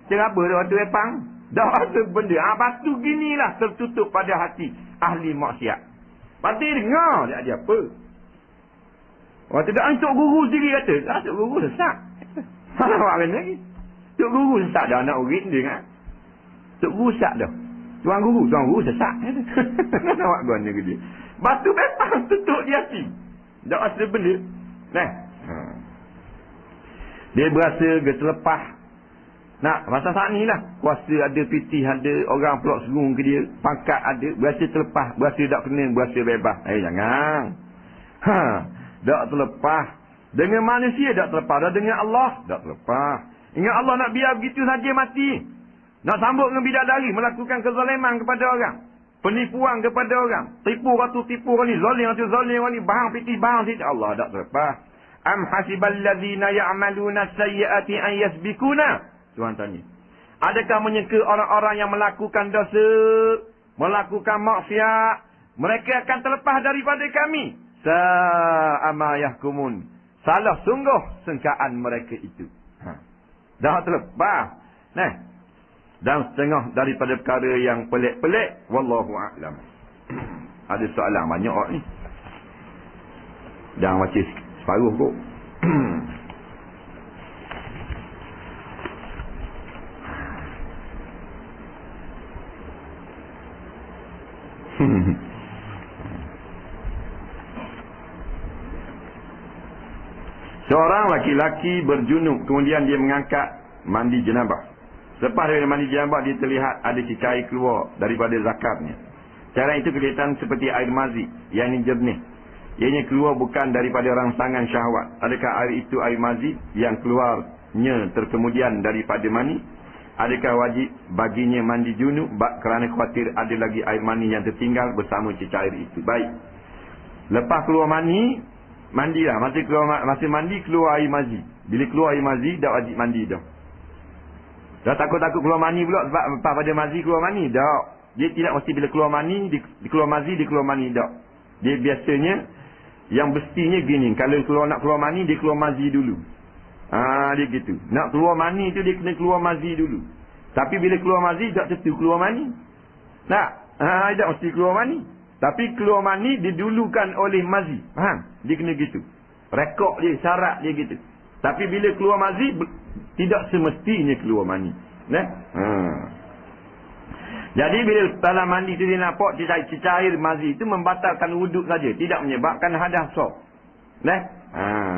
Kita raba dah batu repang. Dah ada benda. Batu ginilah tertutup pada hati ahli maksiat. Pasti dengar dia ada apa. Orang tu dah Tok Guru sendiri kata. Tok Guru sesat. Awak kena lagi. Tok Guru sesat dah anak urit dia kan. Tok Guru sesat dah. Tuan Guru sesat. Awak guna ke dia. Batu repang tutup di hati. Tak ada benda. Dia berasa terlepas. Masa saat ni lah. Kuasa ada, pitih ada, orang pulak serung ke dia. Pangkat ada, berasa terlepas. Berasa tak kena, berasa bebas. Jangan. Tak terlepas. Dengan manusia tak terlepas. Dah dengan Allah tak terlepas. Ingat Allah nak biar begitu saja mati. Nak sambut dengan bidadari. Melakukan kezaliman kepada orang. Penipuan kepada orang. Tipu ratu tipu orang ni. Zalim ratu zalim orang ni. Bahang pitih bahang situ. Allah tak terlepas. Am hasibal ladzina ya'maluna sayyiati an yasbikuna. Tuhan tanya. Adakah menyangka orang-orang yang melakukan dosa, melakukan maksiat, mereka akan terlepas daripada kami? Sa'ama yahkumun. Salah sungguh sangkaan mereka itu. Dah terlepas. Dan setengah daripada perkara yang pelik-pelik. Wallahu a'lam. Ada soalan banyak ni. Jangan macam separuh kok. Seorang laki-laki berjunub, kemudian dia mengangkat mandi jenabah. Lepas dari mandi jenabah, dia terlihat ada cicair keluar daripada zakarnya. Cara itu kelihatan seperti air mazi, yang ini jernih. Ianya keluar bukan daripada rangsangan syahwat. Adakah air itu air mazi yang keluarnya terkemudian daripada mani? Adakah wajib baginya mandi junub kerana khawatir ada lagi air mani yang tertinggal bersama cecair itu? Baik. Lepas keluar mani, mandilah. Masa mandi keluar air mazi. Bila keluar air mazi, dah wajib mandi dah. Dah takut-takut keluar mani pula sebab lepas pada mazi keluar mani. Dah. Dia tidak mesti bila keluar mani, dia keluar mazi, dia keluar mani. Dah. Dia biasanya, yang mestinya gini. Kalau nak keluar mani, dia keluar mazi dulu. Dia gitu. Nak keluar mani tu dia kena keluar mazi dulu. Tapi bila keluar mazi tak tentu keluar mani. Tak mesti keluar mani. Tapi keluar mani didulukan oleh mazi. Faham? Dia kena gitu. Rekod dia, syarat dia gitu. Tapi bila keluar mazi tidak semestinya keluar mani. Jadi bila dalam mandi tu dia nampak cair mazi itu membatalkan wuduk saja, tidak menyebabkan hadas besar.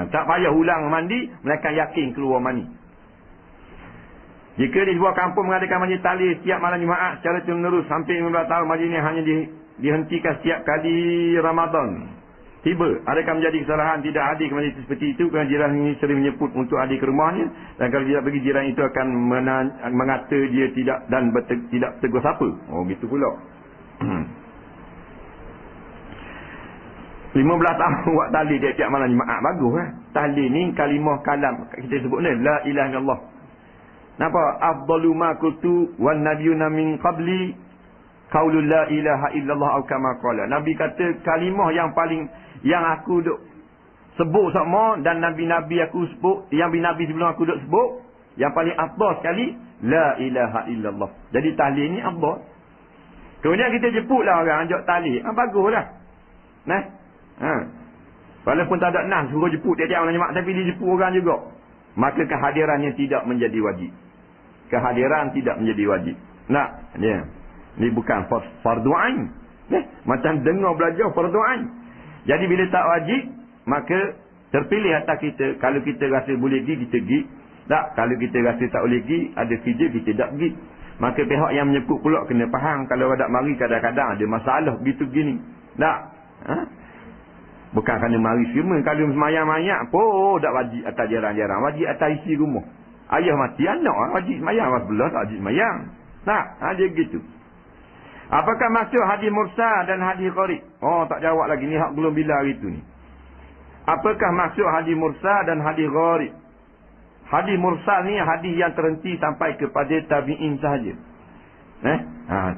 Tak payah ulang mandi, mereka yakin keluar mani. Jika di sebuah kampung mengadakan majlis tahlil setiap malam Jumaat secara terus hampir 15 tahun, majlis ini hanya dihentikan setiap kali Ramadan tiba. Adakah menjadi kesalahan tidak hadir ke majlis seperti itu kerana jiran ini sering menyebut untuk hadir ke rumahnya, dan kalau tidak pergi jiran itu akan mengata dia tidak dan tidak tegur sapa? Gitu pula. 15 tahun buat tahlil tiap malam Jumaat, bagus kan? Tahlil ni kalimah kalam kita sebut ni la ilaha illallah. Napa? Afdalu ma kuntu wan nabiyuna min qabli qaulul la ilaha illallah atau kama qala. Nabi kata kalimah yang paling yang aku duk sebut sama dan nabi-nabi aku sebut, yang nabi sebelum aku duk sebut, yang paling afdal sekali la ilaha illallah. Jadi tahlil ni afdal. Kemudian kita jemputlah orang ajak tahlil. Baguslah. Nah. Walaupun tak ada nas suruh jemput tiap-tiap orang jemaah, tapi dia jemput orang juga. Maka kehadirannya tidak menjadi wajib. Kehadiran tidak menjadi wajib. Nah, ya. Ni bukan fardu ain. Macam dengar belajar fardu ain. Jadi bila tak wajib, maka terpilih atas kita. Kalau kita rasa boleh pergi, kita pergi. Tak, kalau kita rasa tak boleh pergi, ada kerja, kita tak pergi. Maka pihak yang menyebut pula kena faham. Kalau ada mari kadang-kadang ada masalah begitu begini. Tak? Bukan kerana mari semua. Kalau semayang-mayang pun tak wajib atas jarang-jarang. Wajib atas isi rumah. Ayah mati anak wajib semayang. Sebelah tak wajib semayang. Tak? Dia gitu. Apakah maksud hadis mursal dan hadis gharib? Oh, tak jawab lagi. Ni hak belum bila hari tu ni. Apakah maksud hadis mursal dan hadis gharib? Hadis mursal ni hadis yang terhenti sampai kepada tabi'in sahaja.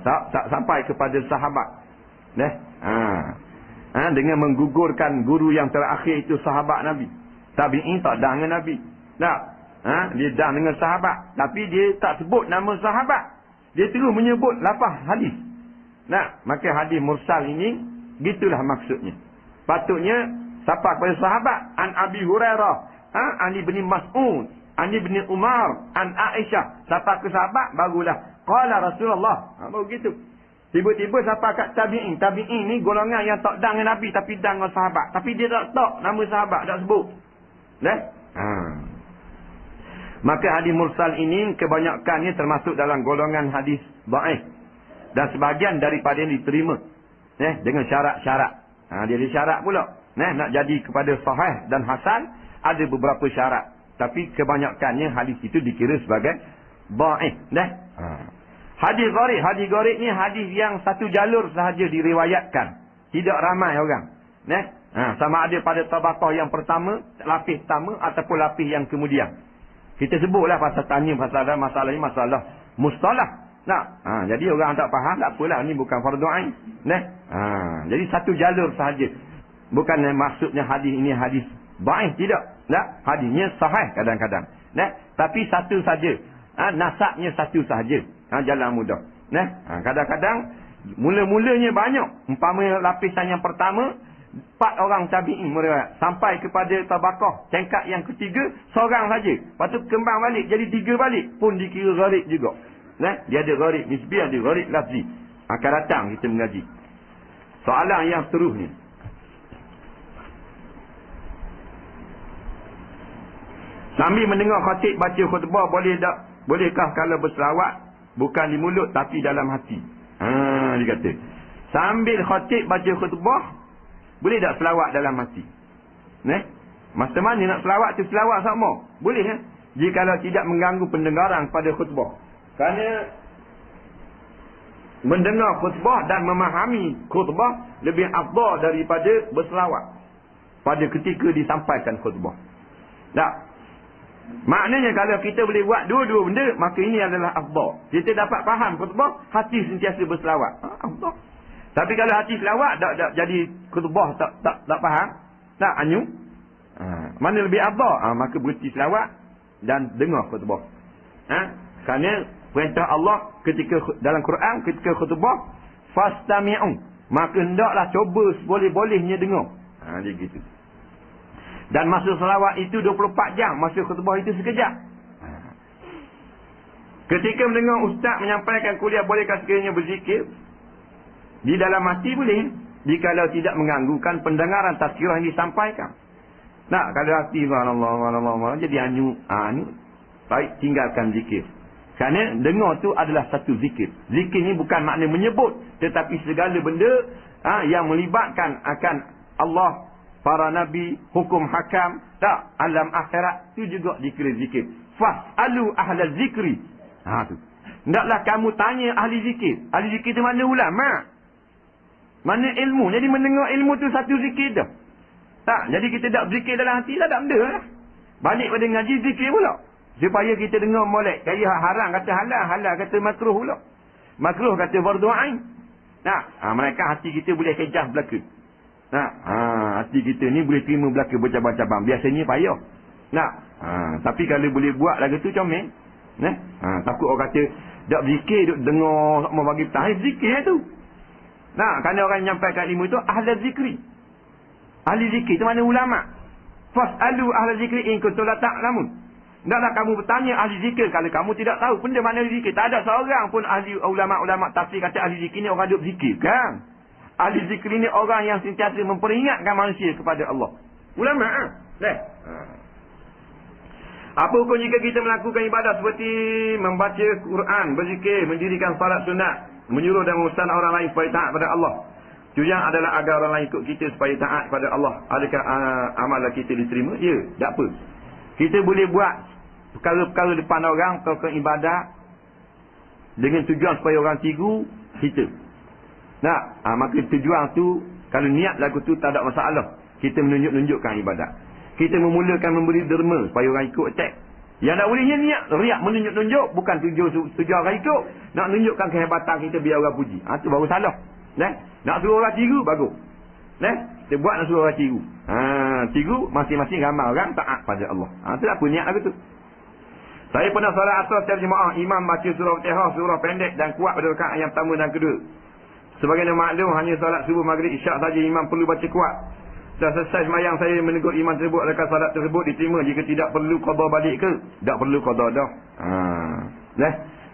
Tak sampai kepada sahabat. Dengan menggugurkan guru yang terakhir itu sahabat Nabi. Tabi'in tak dah dengan Nabi. Tak? Dia dah dengan sahabat. Tapi dia tak sebut nama sahabat. Dia terus menyebut lafaz hadis. Nah, maka hadis mursal ini gitulah maksudnya. Patutnya sampai kepada sahabat. An Abi Hurairah, an Ibn Mas'ud, an Ibn Umar, an Aisyah. Sampai ke sahabat barulah qala Rasulullah. Baru gitu. Tiba-tiba sampai kat tabi'in. Tabi'in ni golongan yang tak dah dengan Nabi tapi dah dengan sahabat. Tapi dia tak nama sahabat, tak sebut. Maka hadis mursal ini kebanyakannya termasuk dalam golongan hadis dhaif. Dan sebahagian daripada yang diterima. Dengan syarat-syarat. Dia ada syarat pula. Nak jadi kepada sahih dan hasan, ada beberapa syarat. Tapi kebanyakannya hadis itu dikira sebagai dhaif. Hadis gharib ni hadis yang satu jalur sahaja diriwayatkan. Tidak ramai orang. Sama ada pada tabaqah yang pertama, lapis pertama ataupun lapis yang kemudian. Kita sebutlah pasal tanya pasal masalah ni masalah mustalah. Jadi orang tak faham tak apalah, ni bukan fardu ain. Jadi satu jalur sahaja. Bukan maksudnya hadis ini hadis dhaif, tidak. Hadisnya sahih kadang-kadang. Tapi satu saja. Nasabnya satu sahaja. Jalan mudah. Kadang-kadang mula-mulanya banyak. Umpamanya lapisan yang pertama 4 orang tabi'in meriwayat sampai kepada tabaqah tingkat yang ketiga seorang saja. Lepas tu kembang balik jadi 3 balik pun dikira gharib juga. Dia ada gharib nisbi, ada gharib lafzi. Akan datang kita mengaji. Soalan yang seterusnya. Sambil mendengar khatib baca khutbah bolehkah kalau berselawat bukan di mulut tapi dalam hati? Dia kata. Sambil khatib baca khutbah boleh tak selawat dalam hati? Masa mana nak selawat tu selawat sama? Boleh jikalau tidak mengganggu pendengaran pada khutbah. Kerana mendengar khutbah dan memahami khutbah lebih afdal daripada berselawat pada ketika disampaikan khutbah. Maknanya kalau kita boleh buat dua-dua benda, maka ini adalah afdal. Kita dapat faham khutbah, hati sentiasa berselawat. Afdal. Tapi kalau hati selawat tak jadi khutbah tak faham, tak anyu. Mana lebih afdal? Maka berhenti selawat dan dengar khutbah. Kerana perintah Allah ketika dalam Quran ketika khutbah fastami'u, maka hendaklah cuba seboleh-bolehnya dengar. Dia gitu. Dan masa selawat itu 24 jam, masa khutbah itu sekejap. Ketika mendengar ustaz menyampaikan kuliah, bolehkah sekiranya berzikir di dalam hati? Boleh, jikalau tidak mengganggukan pendengaran tazkirah yang disampaikan. Kalau hati Allah jadi anyu, baik tinggalkan zikir. Kerana dengar tu adalah satu zikir. Zikir ni bukan makna menyebut, tetapi segala benda yang melibatkan akan Allah, para nabi, hukum hakam, alam akhirat, tu juga dikira zikir. Fas'alu ahla zikri. Tu. Hendaklah kamu tanya ahli zikir. Ahli zikir tu mana? Ulama. Mana ilmu. Jadi mendengar ilmu tu satu zikir dah. Jadi kita tak zikir dalam hati tak benda lah. Balik pada ngaji zikir pula. Supaya kita dengar molek. Kaya haram kata halal, halal kata makruh pula. Makruh kata fardu ain. Mereka hati kita boleh kejah belaka. Hati kita ni boleh terima belaka bercabang-cabang. Biasanya payah. Tapi kalau boleh buat lagu tu comel. Takut orang kata dak zikir, duk dengar mau bagi tahan zikir tu. Kerana orang menyampaikan ilmu itu ahli zikri. Ahli zikir tu mana ulama. Fas'alu ahli zikri in kuntum la ta'lamun. Hendaklah kamu bertanya ahli zikir kalau kamu tidak tahu benda mana zikir. Tak ada seorang pun ahli ulama-ulama tafsir kata ahli zikir ni orang duk zikir, kan? Ahli zikir ni orang yang sentiasa memperingatkan manusia kepada Allah. Ulama. Apa hukum jika kita melakukan ibadah seperti membaca Quran, berzikir, mendirikan salat sunat, menyuruh dan memesan orang lain supaya taat pada Allah? Tujuan adalah agar orang lain ikut kita supaya taat pada Allah. Adakah amalan kita diterima? Ya, tak apa. Kita boleh buat perkara-perkara depan orang, perkara ibadah dengan tujuan supaya orang tiru kita. Maka tujuan tu, kalau niat lagu tu tak ada masalah. Kita menunjuk-nunjukkan ibadah. Kita memulakan memberi derma supaya orang ikut attack. Yang tak bolehnya niat riak menunjuk-nunjuk, bukan tujuan orang ikut. Nak tunjukkan kehebatan kita biar orang puji. Itu baru salah. Nak suruh orang tiru, bagus. Kita buat nak suruh orang tiru. Tiru, masing-masing ramai orang taat pada Allah. Itu apa niat lagu tu. Saya pernah solat asar secara jemaah. Imam baca surah Fatihah, surah pendek dan kuat pada rakaat yang pertama dan kedua. Sebagaimana maklum, hanya solat subuh, maghrib, isyak saja imam perlu baca kuat. Setelah selesai semayang, saya menegur imam tersebut adakah solat tersebut diterima jika tidak perlu qada balik ke? Tak perlu qada dah.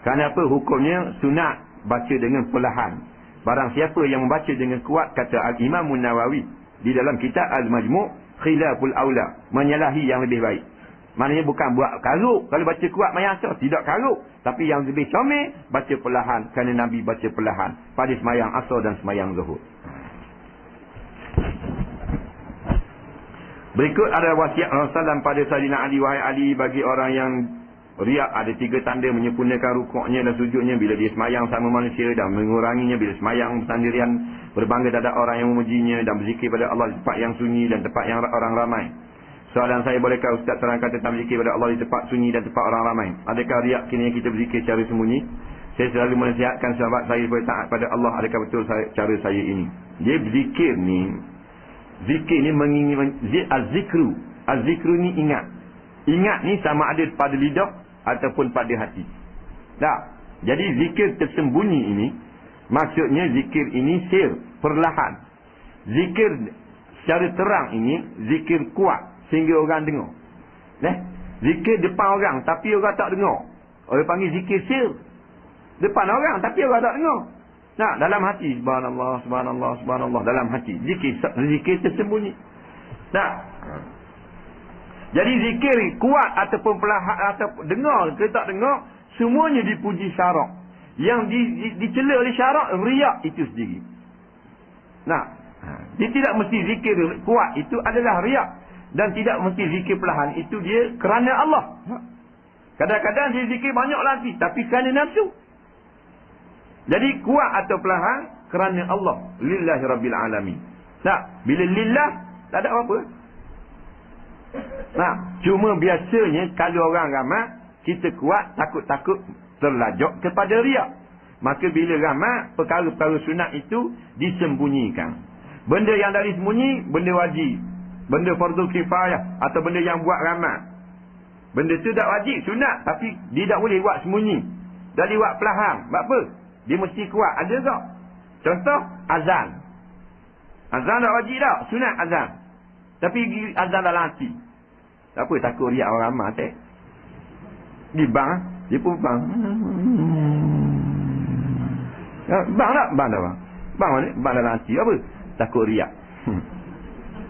Kerana apa? Hukumnya sunat baca dengan perlahan. Barang siapa yang membaca dengan kuat, kata Al-Imam Nawawi di dalam kitab Al-Majmu' khilaful aula, menyalahi yang lebih baik. Maknanya bukan buat karuk. Kalau baca kuat mayang asar, tidak karuk. Tapi yang lebih comel, baca perlahan. Kerana Nabi baca perlahan pada semayang asar dan semayang zuhur. Berikut ada wasiat Rasulullah pada Sayyidina Ali. Wahai Ali, bagi orang yang riak ada 3 tanda menyempurnakan rukuknya dan sujudnya bila dia semayang sama manusia, dan menguranginya bila semayang bersendirian, berbangga terhadap orang yang memujinya, dan berzikir pada Allah di tempat yang sunyi dan tempat yang orang ramai. Soalan saya, bolehkah Ustaz terangkan tentang berzikir pada Allah di tempat sunyi dan tempat orang ramai? Adakah riak kini kita berzikir secara sembunyi? Saya selalu menasihatkan sahabat saya supaya taat pada Allah. Adakah betul cara saya ini? Dia berzikir ni, zikir ni az-zikru. Az-zikru ni ingat. Ingat ni sama ada pada lidah ataupun pada hati. Jadi zikir tersembunyi ini, maksudnya zikir ini sir, perlahan. Zikir secara terang ini, zikir kuat sehingga orang dengar. Zikir depan orang tapi orang tak dengar. Orang panggil zikir sir. Depan orang tapi orang tak dengar. Dalam hati, subhanallah, subhanallah, subhanallah, dalam hati. Zikir tersembunyi. Jadi zikir kuat ataupun perlahan, ataupun dengar ke tak dengar, semuanya dipuji syarak. Yang dicela oleh syarak, riak itu sendiri. Dia tidak mesti zikir kuat itu adalah riak. Dan tidak mesti zikir perlahan itu dia kerana Allah. Kadang-kadang dia zikir banyak lagi tapi kerana nafsu. Jadi kuat atau perlahan kerana Allah. Lillahi Rabbil Alamin. Bila lillah tak ada apa-apa. Cuma biasanya kalau orang ramai, kita kuat takut-takut terlajak kepada riak. Maka bila ramai, perkara-perkara sunat itu disembunyikan. Benda yang dari sembunyi, benda wajib, benda fardu kifayah atau benda yang buat ramai. Benda tu tak wajib, sunat, tapi dia tak boleh buat sembunyi. Dan dia buat perlahan. Sebab apa? Dia mesti kuat. Ada tak? Contoh, azan. Azan tak wajib tak? Sunat azan. Tapi azan dalam hati. Tak apa, takut riak orang ramai tak? Di bang, dia pun bang. Bang tak? Bang tak bang? Bang mana? Bang dalam hati. Apa? Takut riak.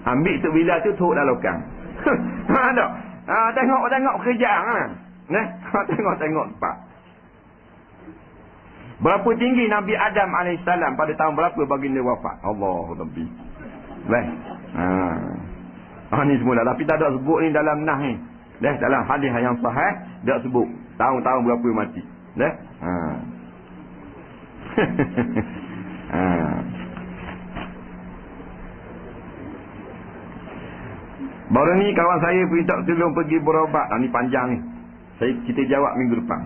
Ambil tu bila tu tuk dalam lokang. Tak? Tengok kerjaan. Tengok tempat. Berapa tinggi Nabi Adam AS pada tahun berapa baginda wafat? Allahu Rabbi. Ni semua dah. Tapi tak ada sebut ni dalam nah ni. Dalam hadis yang sahih tak sebut tahun-tahun berapa mati. Baru ni kawan saya minta tolong pergi berobat. Ni panjang ni. Kita jawab minggu depan.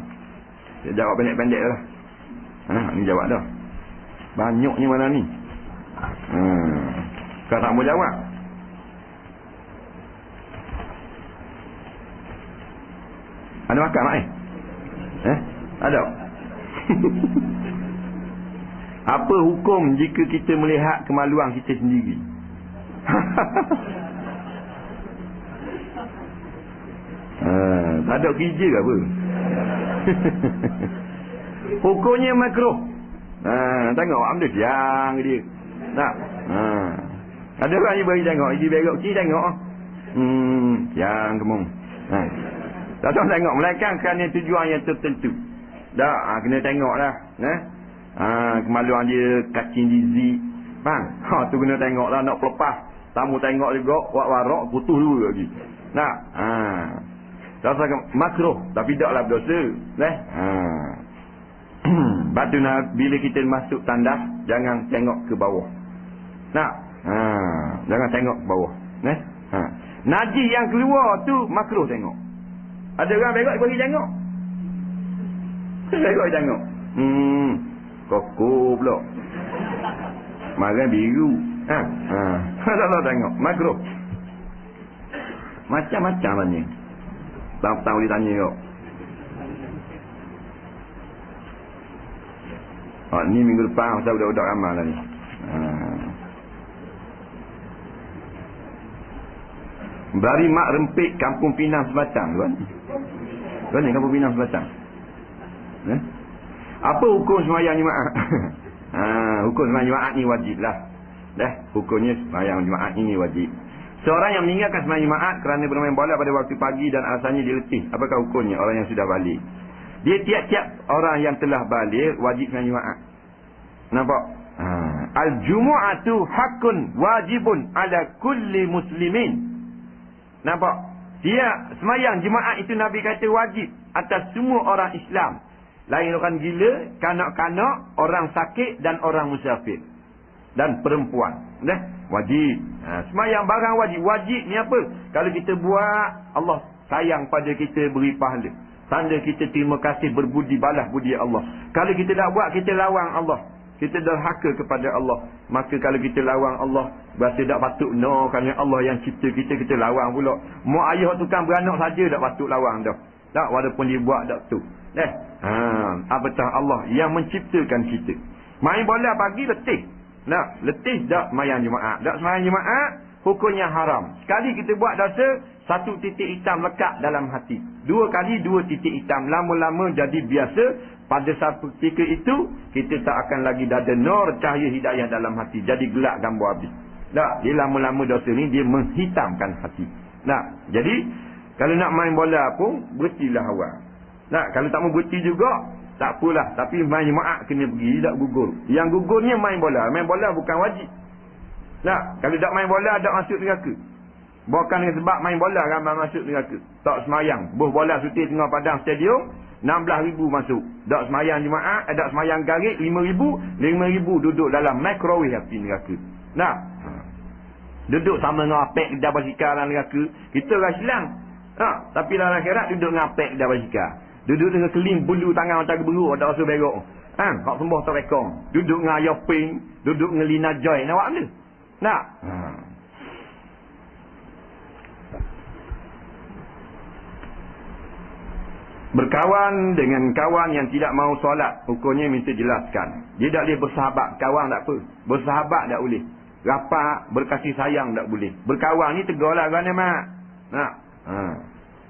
Saya jawab pendek-pendek lah. Ni jawab dah. Banyaknya mana ni? Kau tak mau jawab? Ada makan mak Ada? Apa hukum jika kita melihat kemaluan kita sendiri? Tak ada kerja ke apa? Hukumnya makruh. Tengok ambil siang dia. Tak? Ada orang yang bagi tengok, isi berok kiri tengok. Siang kemung. Tak tahu tengok melainkan kerana tujuan yang tertentu. Tak, kena tengoklah. Kemaluan dia kacing dizi. Faham? Tu kena tengoklah, nak pelepas. Tamu tengok juga, buat warak, putus dulu lagi. Nak? Rasa makruh, tapi taklah berdosa. Batu bila kita masuk tandas, jangan tengok ke bawah. Nak? Jangan tengok ke bawah. Najis yang keluar tu makruh tengok. Ada orang berok bagi tengok. Berok tengok. Koko pula. Marah biru. Tak tengok. Makruh. Macam-macam tanya. Tak boleh tanya kau. Ni minggu depan pasal budak-budak ramai lah ni. Bari mak rempik Kampung Pinang Sebatang tuan. Tuan ni Kampung Pinang Sebatang. Apa hukum sembahyang Jumaat? Hukum sembahyang Jumaat ni wajib lah. Hukumnya sembahyang Jumaat ini wajib. Seorang yang meninggalkan sembahyang Jumaat kerana bermain bola pada waktu pagi dan alasannya dia letih. Apakah hukumnya orang yang sudah balik? Dia tiap-tiap orang yang telah balik wajib sembahyang Jumaat. Nampak? Al-Jumu'atu hakun wajibun ala kulli muslimin. Nampak? Dia sembahyang Jumaat itu Nabi kata wajib atas semua orang Islam. Lain orang gila, kanak-kanak, orang sakit dan orang musafir. Dan perempuan. Wajib. Sembahyang barang wajib. Wajib ni apa? Kalau kita buat, Allah sayang pada kita, beri pahala. Tanda kita terima kasih, berbudi balas budi Allah. Kalau kita tak buat, kita lawang Allah. Kita derhaka kepada Allah. Maka kalau kita lawang Allah, berasa tak patut. No, kerana Allah yang cipta kita, kita lawang pula. Mak ayah tukang beranak saja tak patut lawang dah. Tak, walaupun dia buat tak tu. Apatah Allah yang menciptakan kita. Main bola pagi letih. Letih tak sembahyang Jumaat. Tak sembahyang Jumaat, hukumnya haram. Sekali kita buat dosa, satu titik hitam lekat dalam hati. 2 kali 2 titik hitam. Lama-lama jadi biasa. Pada satu ketika itu, kita tak akan lagi ada nur cahaya hidayah dalam hati. Jadi gelap gambar habis. Tak, dia lama-lama dosa ni, dia menghitamkan hati. Jadi, kalau nak main bola pun, berhentilah awal. Kalau tak mau berhenti juga, tak apalah. Tapi main Jumaat kena pergi, tak gugur. Yang gugurnya main bola. Main bola bukan wajib. Kalau tak main bola, tak masuk neraka. Bukan dengan sebab main bola ramai masuk neraka. Tak semayang. Buh bola suti tengah padang stadium, 16,000 masuk. Tak semayang Jumaat, tak semayang garik, 5,000. 5,000 duduk dalam microwave api neraka. Duduk sama dengan apek kedai basikal dalam neraka. Kita orang Islam. Tapi dalam akhirat duduk dengan apek kedai basikal. Duduk dengan kelim bulu tangan macam beruk, tak rasa berok. Hak sembah tak rekong. Duduk dengan Ayoping, duduk dengan Lina Joy. Nampak benda? Berkawan dengan kawan yang tidak mau solat, hukumnya minta jelaskan. Dia tak boleh bersahabat. Kawan tak apa. Bersahabat tak boleh. Rapat, berkasih sayang tak boleh. Berkawan ni tegurlah kerana mak.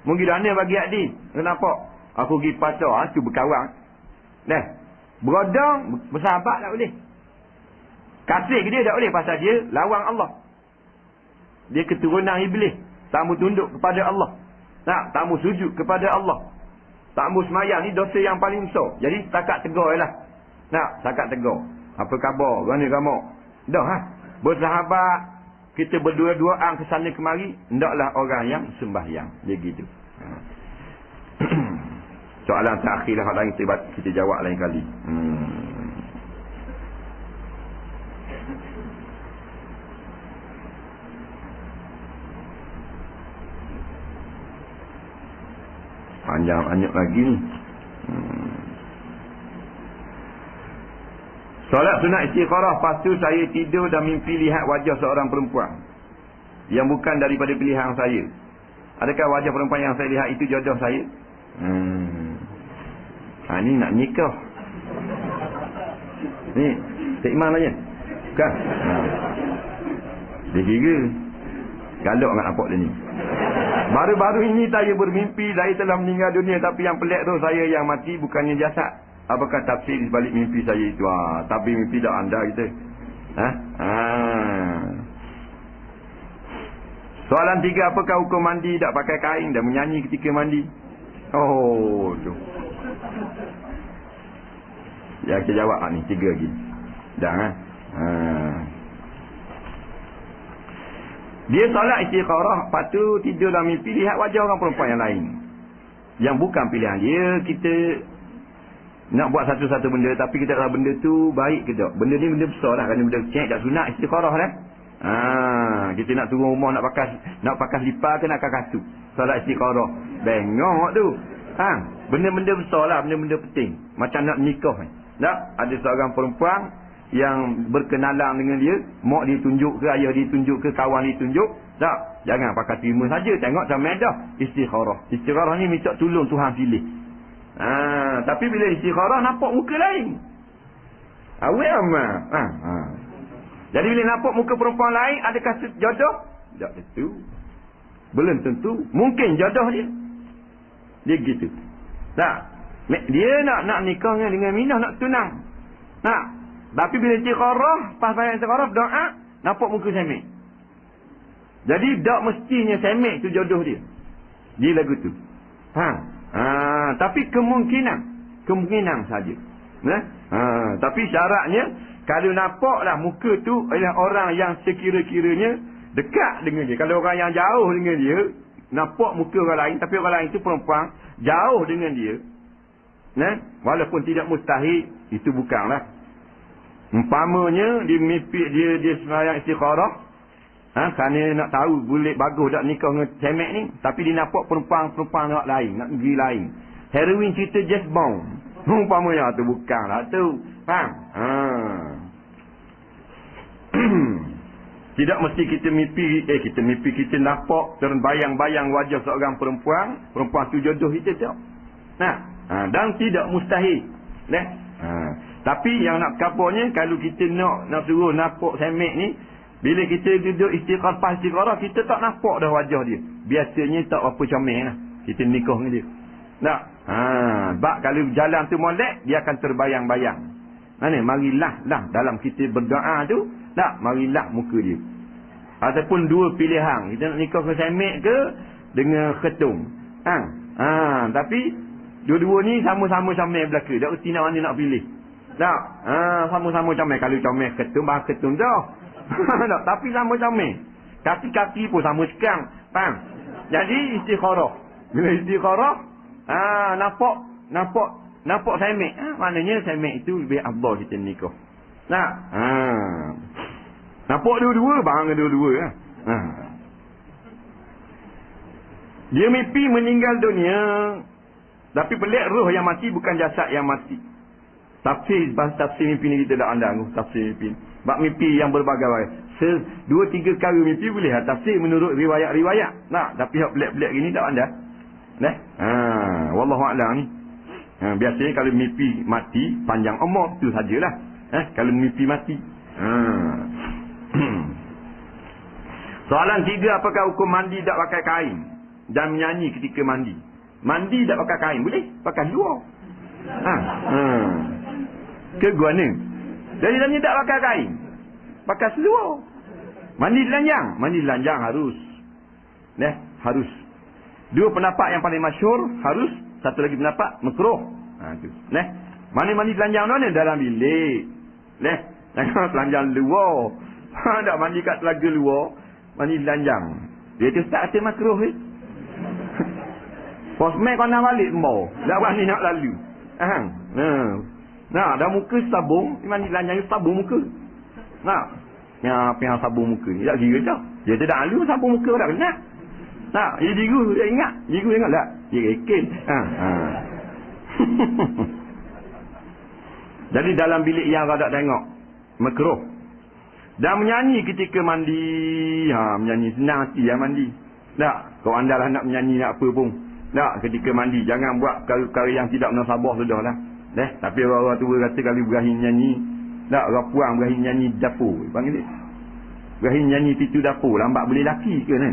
Mungkin dana bagi adik. Kenapa? Aku pergi pacar, tu berkawan. Berodong, bersahabat tak boleh. Kasih ke dia tak boleh pasal dia lawang Allah. Dia keturunan iblis. Tak mau tunduk kepada Allah. Tak mau sujud kepada Allah. Tak mau semayang ni dosa yang paling besar. Jadi setakat tegur je lah. Setakat tegur. Apa khabar? Mana kamu? Dah bersahabat. Kita berdua-duaan kesana kemari. Hendaklah orang yang sembahyang. Dia gitu. Soalan terakhir lah. Lain kita jawab lain kali. Panjang lagi ni. Solat sunat istikharah, lepas tu saya tidur dan mimpi lihat wajah seorang perempuan yang bukan daripada pilihan saya. Adakah wajah perempuan yang saya lihat itu jodoh saya? Ni nak nikah. Ni Cik Iman tanya. Bukan? Dia kira galak nak nampak dia ni. Baru-baru ini saya bermimpi saya telah meninggal dunia, tapi yang pelik tu saya yang mati bukannya jasad. Apakah tafsir di balik mimpi saya itu? Tapi mimpi dah anda kita. Soalan 3, apakah hukum mandi tak pakai kain dan menyanyi ketika mandi? Oh, tu. Ya, kita jawab ni 3 lagi. Dah Dia solat istikharah, lepas tu tidur dalam mimpi lihat wajah orang perempuan yang lain yang bukan pilihan dia. Kita nak buat satu-satu benda, tapi kita tak tahu benda tu baik ke tak. Benda ni benda besar lah, kerana benda kecil tak sunat istikharah dah. Kita nak turun rumah nak pakai slipar ke nak pakai kasut solat istikharah, bengok tu. Benda-benda besar lah, benda-benda penting. Macam nak nikah ni, tak ada seorang perempuan yang berkenalan dengan dia, mak dia tunjuk ke, ayah dia tunjuk ke, kawan dia tunjuk, tak, jangan pakai terima saja, tengok macam medah. Istikharah ni minta tolong Tuhan pilih. Tapi bila istikharah nampak muka lain, awet amat. Jadi bila nampak muka perempuan lain, adakah jodoh? Tak tentu, belum tentu. Mungkin jodoh dia gitu. Tak, dia nak nikah dengan Minah, nak tunang. Tapi bila istikharah, pas bayang istikharah, doa, nampak muka semek. Jadi tak mestinya semek tu jodoh dia di lagu tu. Tapi kemungkinan saja. Tapi syaratnya, kalau nampaklah muka tu adalah orang yang sekira-kiranya dekat dengan dia. Kalau orang yang jauh dengan dia, nampak muka orang lain, tapi orang lain tu perempuan jauh dengan dia, walaupun tidak mustahil, itu bukanlah. Umpamanya dia mimpi dia sembahyang istikharah, kerana nak tahu boleh bagus tak nikah dengan semek ni, tapi dia nampak perempuan nak lain, nak negeri lain. Heroin cerita James Bond. Umpamanya tu bukanlah tu. Tidak mesti kita mimpi kita nampak terbayang-bayang wajah seorang perempuan tu jodoh kita tak. Dan tidak mustahil. Tapi yang nak kabarnya, kalau kita nak suruh nampak semek ni, bila kita duduk istikharah, kita tak nampak dah wajah dia. Biasanya tak apa comel lah kita nikah dengan dia. Tak. Sebab kalau jalan tu molek, dia akan terbayang-bayang. Marilah dalam kita berdoa tu, tak, marilah muka dia. Ataupun dua pilihan, kita nak nikah ke semek ke dengan ketung. Tapi dua-dua ni sama-sama comel belaka. Tak mesti nak mana nak pilih. Tak. Sama-sama comel. Kalau comel ketung, bahas ketung dah. Tak, tapi sama comel. Kaki-kaki pun sama sekang. Faham? Jadi istikharah. Bila istikharah, nampak semek. Maknanya semek itu lebih afdal kita nikah. Tak. Nampak dua-dua, bang dua-dua. Dia mimpi meninggal dunia, tapi pelik roh yang mati, bukan jasad yang mati. Tafsir mimpi ni kita dah andang. Tafsir mimpi. Bab mimpi yang berbagai-bagai. 2-3 kali mimpi boleh tafsir menurut riwayat-riwayat. Tapi yang pelik-pelik gini tak anda. Wallahu'alam ni. Biasanya kalau mimpi mati, panjang umur, tu sajalah. Kalau mimpi mati. Soalan 3, apakah hukum mandi tak pakai kain dan menyanyi ketika mandi? Mandi tak pakai kain boleh? Pakai luar. Ke guana. Jadi tanya tak pakai kain, pakai seluar. Mandi telanjang harus. Harus. Dua pendapat yang paling masyhur harus, satu lagi pendapat makruh. Tu. Mandi telanjang mana? Dalam bilik. Jangan telanjang luar. Tak mandi kat telaga luar, mandi telanjang. Dia tu tak kata makruh ni. Posmek kau nak balik mau. Tak berani nak lalu. Dah muka sabung, mandi telanjang sabung muka. Yang sabung muka ni tak kira dah. Dia tak lalu sabung muka tak kena. Dia jiru, dia ingat. Jiru ingat tak? Dia rekin. Jadi dalam bilik yang rada tengok makruh. Dan menyanyi ketika mandi, menyanyi senang hati mandi. Tak, kau andalah nak menyanyi nak apa pun. Tak, ketika mandi jangan buat perkara yang tidak munasabah sudahlah. Tapi orang-orang tua kata kalau Ibrahim nyanyi, tak, orang puang Ibrahim nyanyi dapur, panggil dia. Ibrahim nyanyi pintu dapur, lambat boleh laki ke ni?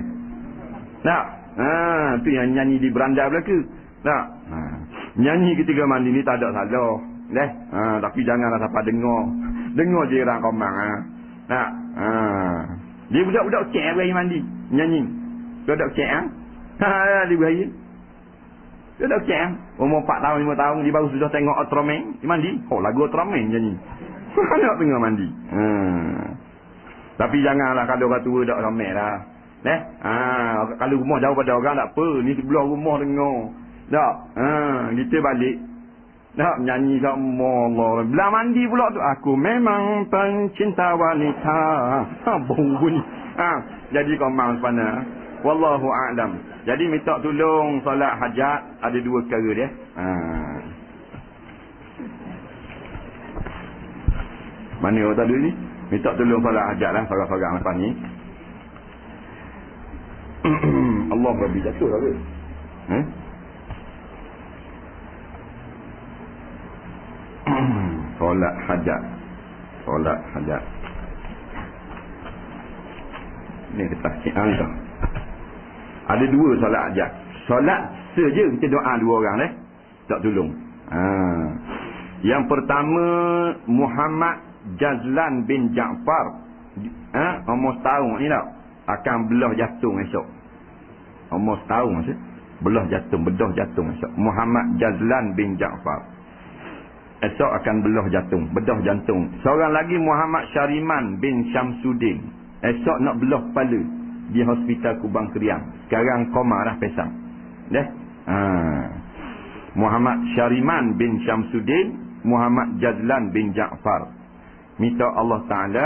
Tak. Tu yang nyanyi di beranda belaka. Tak. Nyanyi ketika mandi ni tak ada salah. Tapi janganlah siapa dengar. Dengar je orang komang. Tak. Dia budak-budak cek Ibrahim mandi, nyanyi. Budak cek dia Ibrahim. Budak cek umur 4 tahun 5 tahun dia baru sudah tengok Ultraman, dia mandi. Lagu Ultraman nyanyi. Nak tengah mandi. Tapi janganlah kalau orang tua dak ramai lah. Kalau rumah jauh pada orang tak apa, ni sebelah rumah dengar. Tak. Kita balik. Tak menyanyi sama Allah. Bila mandi pula tu, aku memang pencinta wanita. Bunyi. Jadi komang sebenarnya. Wallahu a'lam. Jadi minta tolong solat hajat ada 2 perkara dia. Mana orang tadi ni? Minta tolong solat hajat lah farang-farang lepas ni. Allah Rabbi jatuh lah ke? Solat hajat. Solat hajat. Ni kita siang tu. Ada 2 solat hajat. Solat saja kita doa 2 orang tak tolong. Yang pertama Muhammad Jazlan bin Ja'far. Umur setahun ni tak akan belah jantung esok. Umur setahun maksud belah jantung, bedah jantung esok. Muhammad Jazlan bin Ja'far. Esok akan belah jantung, bedah jantung. Seorang lagi Muhammad Syariman bin Syamsuddin. Esok nak belah kepala di hospital Kubang Keriang. Sekarang koma dah pesang. Muhammad Syariman bin Syamsuddin, Muhammad Jazlan bin Ja'far. Minta Allah Ta'ala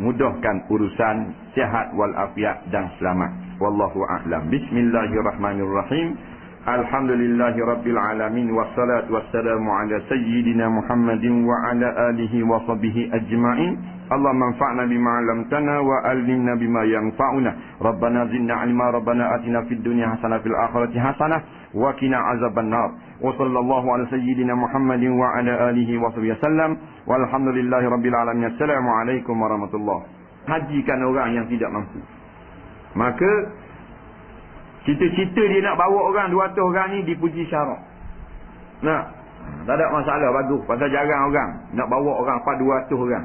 mudahkan urusan sihat walafiat dan selamat. Wallahu a'lam. Bismillahirrahmanirrahim. Alhamdulillahi Rabbil Alamin. Wassalatu wassalamu ala Sayyidina Muhammadin wa ala alihi wa sahbihi ajma'in. Allah manfa'na bima 'allamtana wa 'allimna bima yanfa'una. Rabbana zidna 'ilma. Rabbana atina fid dunya hasanah fil akhirati hasanah wa qina 'adzaban nar. Wa sallallahu ala Sayyidina Muhammadin wa ala alihi wa sahbihi wasallam. Walhamdulillahi Rabbil Alamin. Assalamualaikum warahmatullahi. Hajikan orang yang tidak mampu. Maka cita-cita dia nak bawa orang 200 orang ni dipuji syarak. Tak ada masalah, bagus. Pasal jarang orang nak bawa orang apa 200 orang.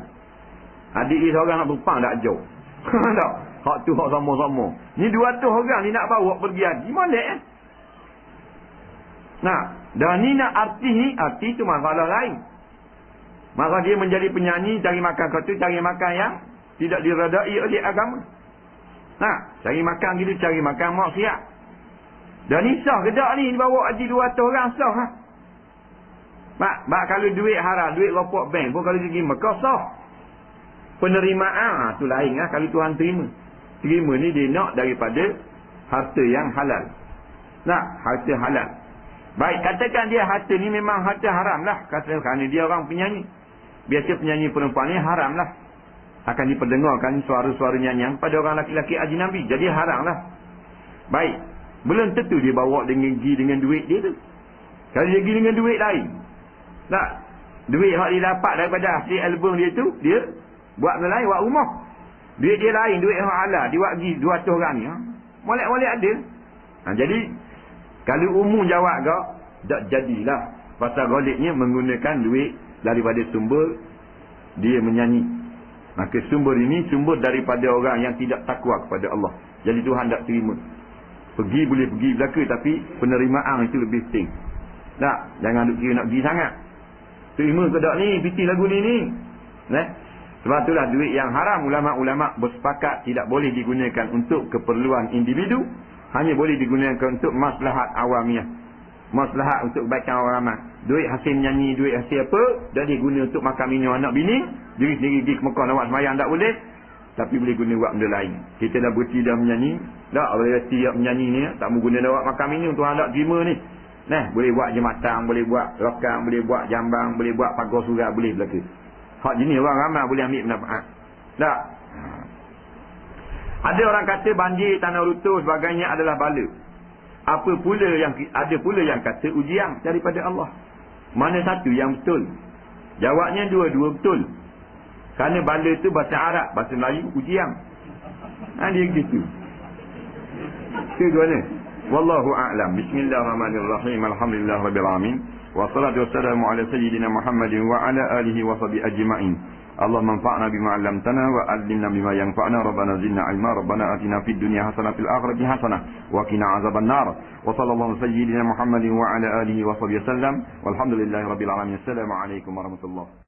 Adik dia seorang nak berpang tak jauh. Tak. Hak tu hak sama-sama. Ni 200 orang ni nak bawa pergi haji. Molek dan ni nak arti tu masalah lain. Maka dia menjadi penyanyi, cari makan kata, cari makan yang tidak diredai oleh agama. Cari makan gitu, cari makan maksiat. Dan ni sah ke tak ni bawa haji 200 orang sah Mak kalau duit haram, duit ropok bank pun kalau pergi Mekah sah. Penerimaan tu lain kalau Tuhan terima. Terima ni dia nak daripada harta yang halal. Harta halal. Baik, katakan dia harta ni memang harta haram lah. Katakan dia orang penyanyi. Biasa penyanyi perempuan ni haram lah. Akan diperdengarkan suara-suara nyanyian pada orang laki-laki ajnabi. Jadi haram lah. Baik. Belum tentu dia bawa dengan duit dia tu. Kalau dia pergi dengan duit lain. Duit yang dia dapat daripada hasil album dia tu, dia buat benda lain, buat rumah. Duit dia lain, duit yang halal. Dia buat pergi 200 orang ni. Molek-molek ada. Jadi, kalau umum jawab kau, tak jadilah. Pasal goliknya menggunakan duit daripada sumber dia menyanyi. Maka sumber ini sumber daripada orang yang tidak takwa kepada Allah. Jadi Tuhan tak terima. Pergi boleh pergi belaka, tapi penerimaan itu lebih penting. Jangan duk kira nak pergi sangat. Terima ke tak ni, piti lagu ni. Sebab itulah duit yang haram, ulama-ulama bersepakat tidak boleh digunakan untuk keperluan individu. Hanya boleh digunakan untuk maslahat awamiah. Maslahat untuk kebaikan orang ramai. Duit hasil menyanyi, duit hasil apa, dah diguna untuk makan minum anak bini. Diri sendiri pergi ke Mekah nak buat sembahyang tak boleh. Tapi boleh guna buat benda lain. Kita dah berhenti dah menyanyi. Tak, royalty yang menyanyi ni tak mau guna dah buat makan minum. Tuhan tak terima ni. Nah, boleh buat jembatan, boleh buat lokang, boleh buat jambang, boleh buat pagar surat, boleh belaka. Hak jenis orang ramai boleh ambil pendapat. Tak. Ada orang kata banjir, tanah runtuh sebagainya adalah bala. Ada pula yang kata ujian daripada Allah. Mana satu yang betul? Jawabnya dua-dua betul. Kerana bala itu bahasa Arab, bahasa Melayu ujian. Dia gitu. Itu mana? Wallahu a'lam. Bismillahirrahmanirrahim. Alhamdulillahirabbil alamin. Wassalatu wassalamu ala sayyidina Muhammadin wa ala alihi wa sahbihi ajma'in. Allahumma anfa'na bima 'allamtana wa 'allimna bima yanfa'una. Rabbana zidna 'ilma. Rabbana atina fid dunya hasanah fil akhirati hasanah wa qina 'adzaban nar. Wa sallallahu sayyidina Muhammadin wa ala alihi wa sahbihi wasallam. Walhamdulillahirabbil alamin. Assalamu alaikum warahmatullahi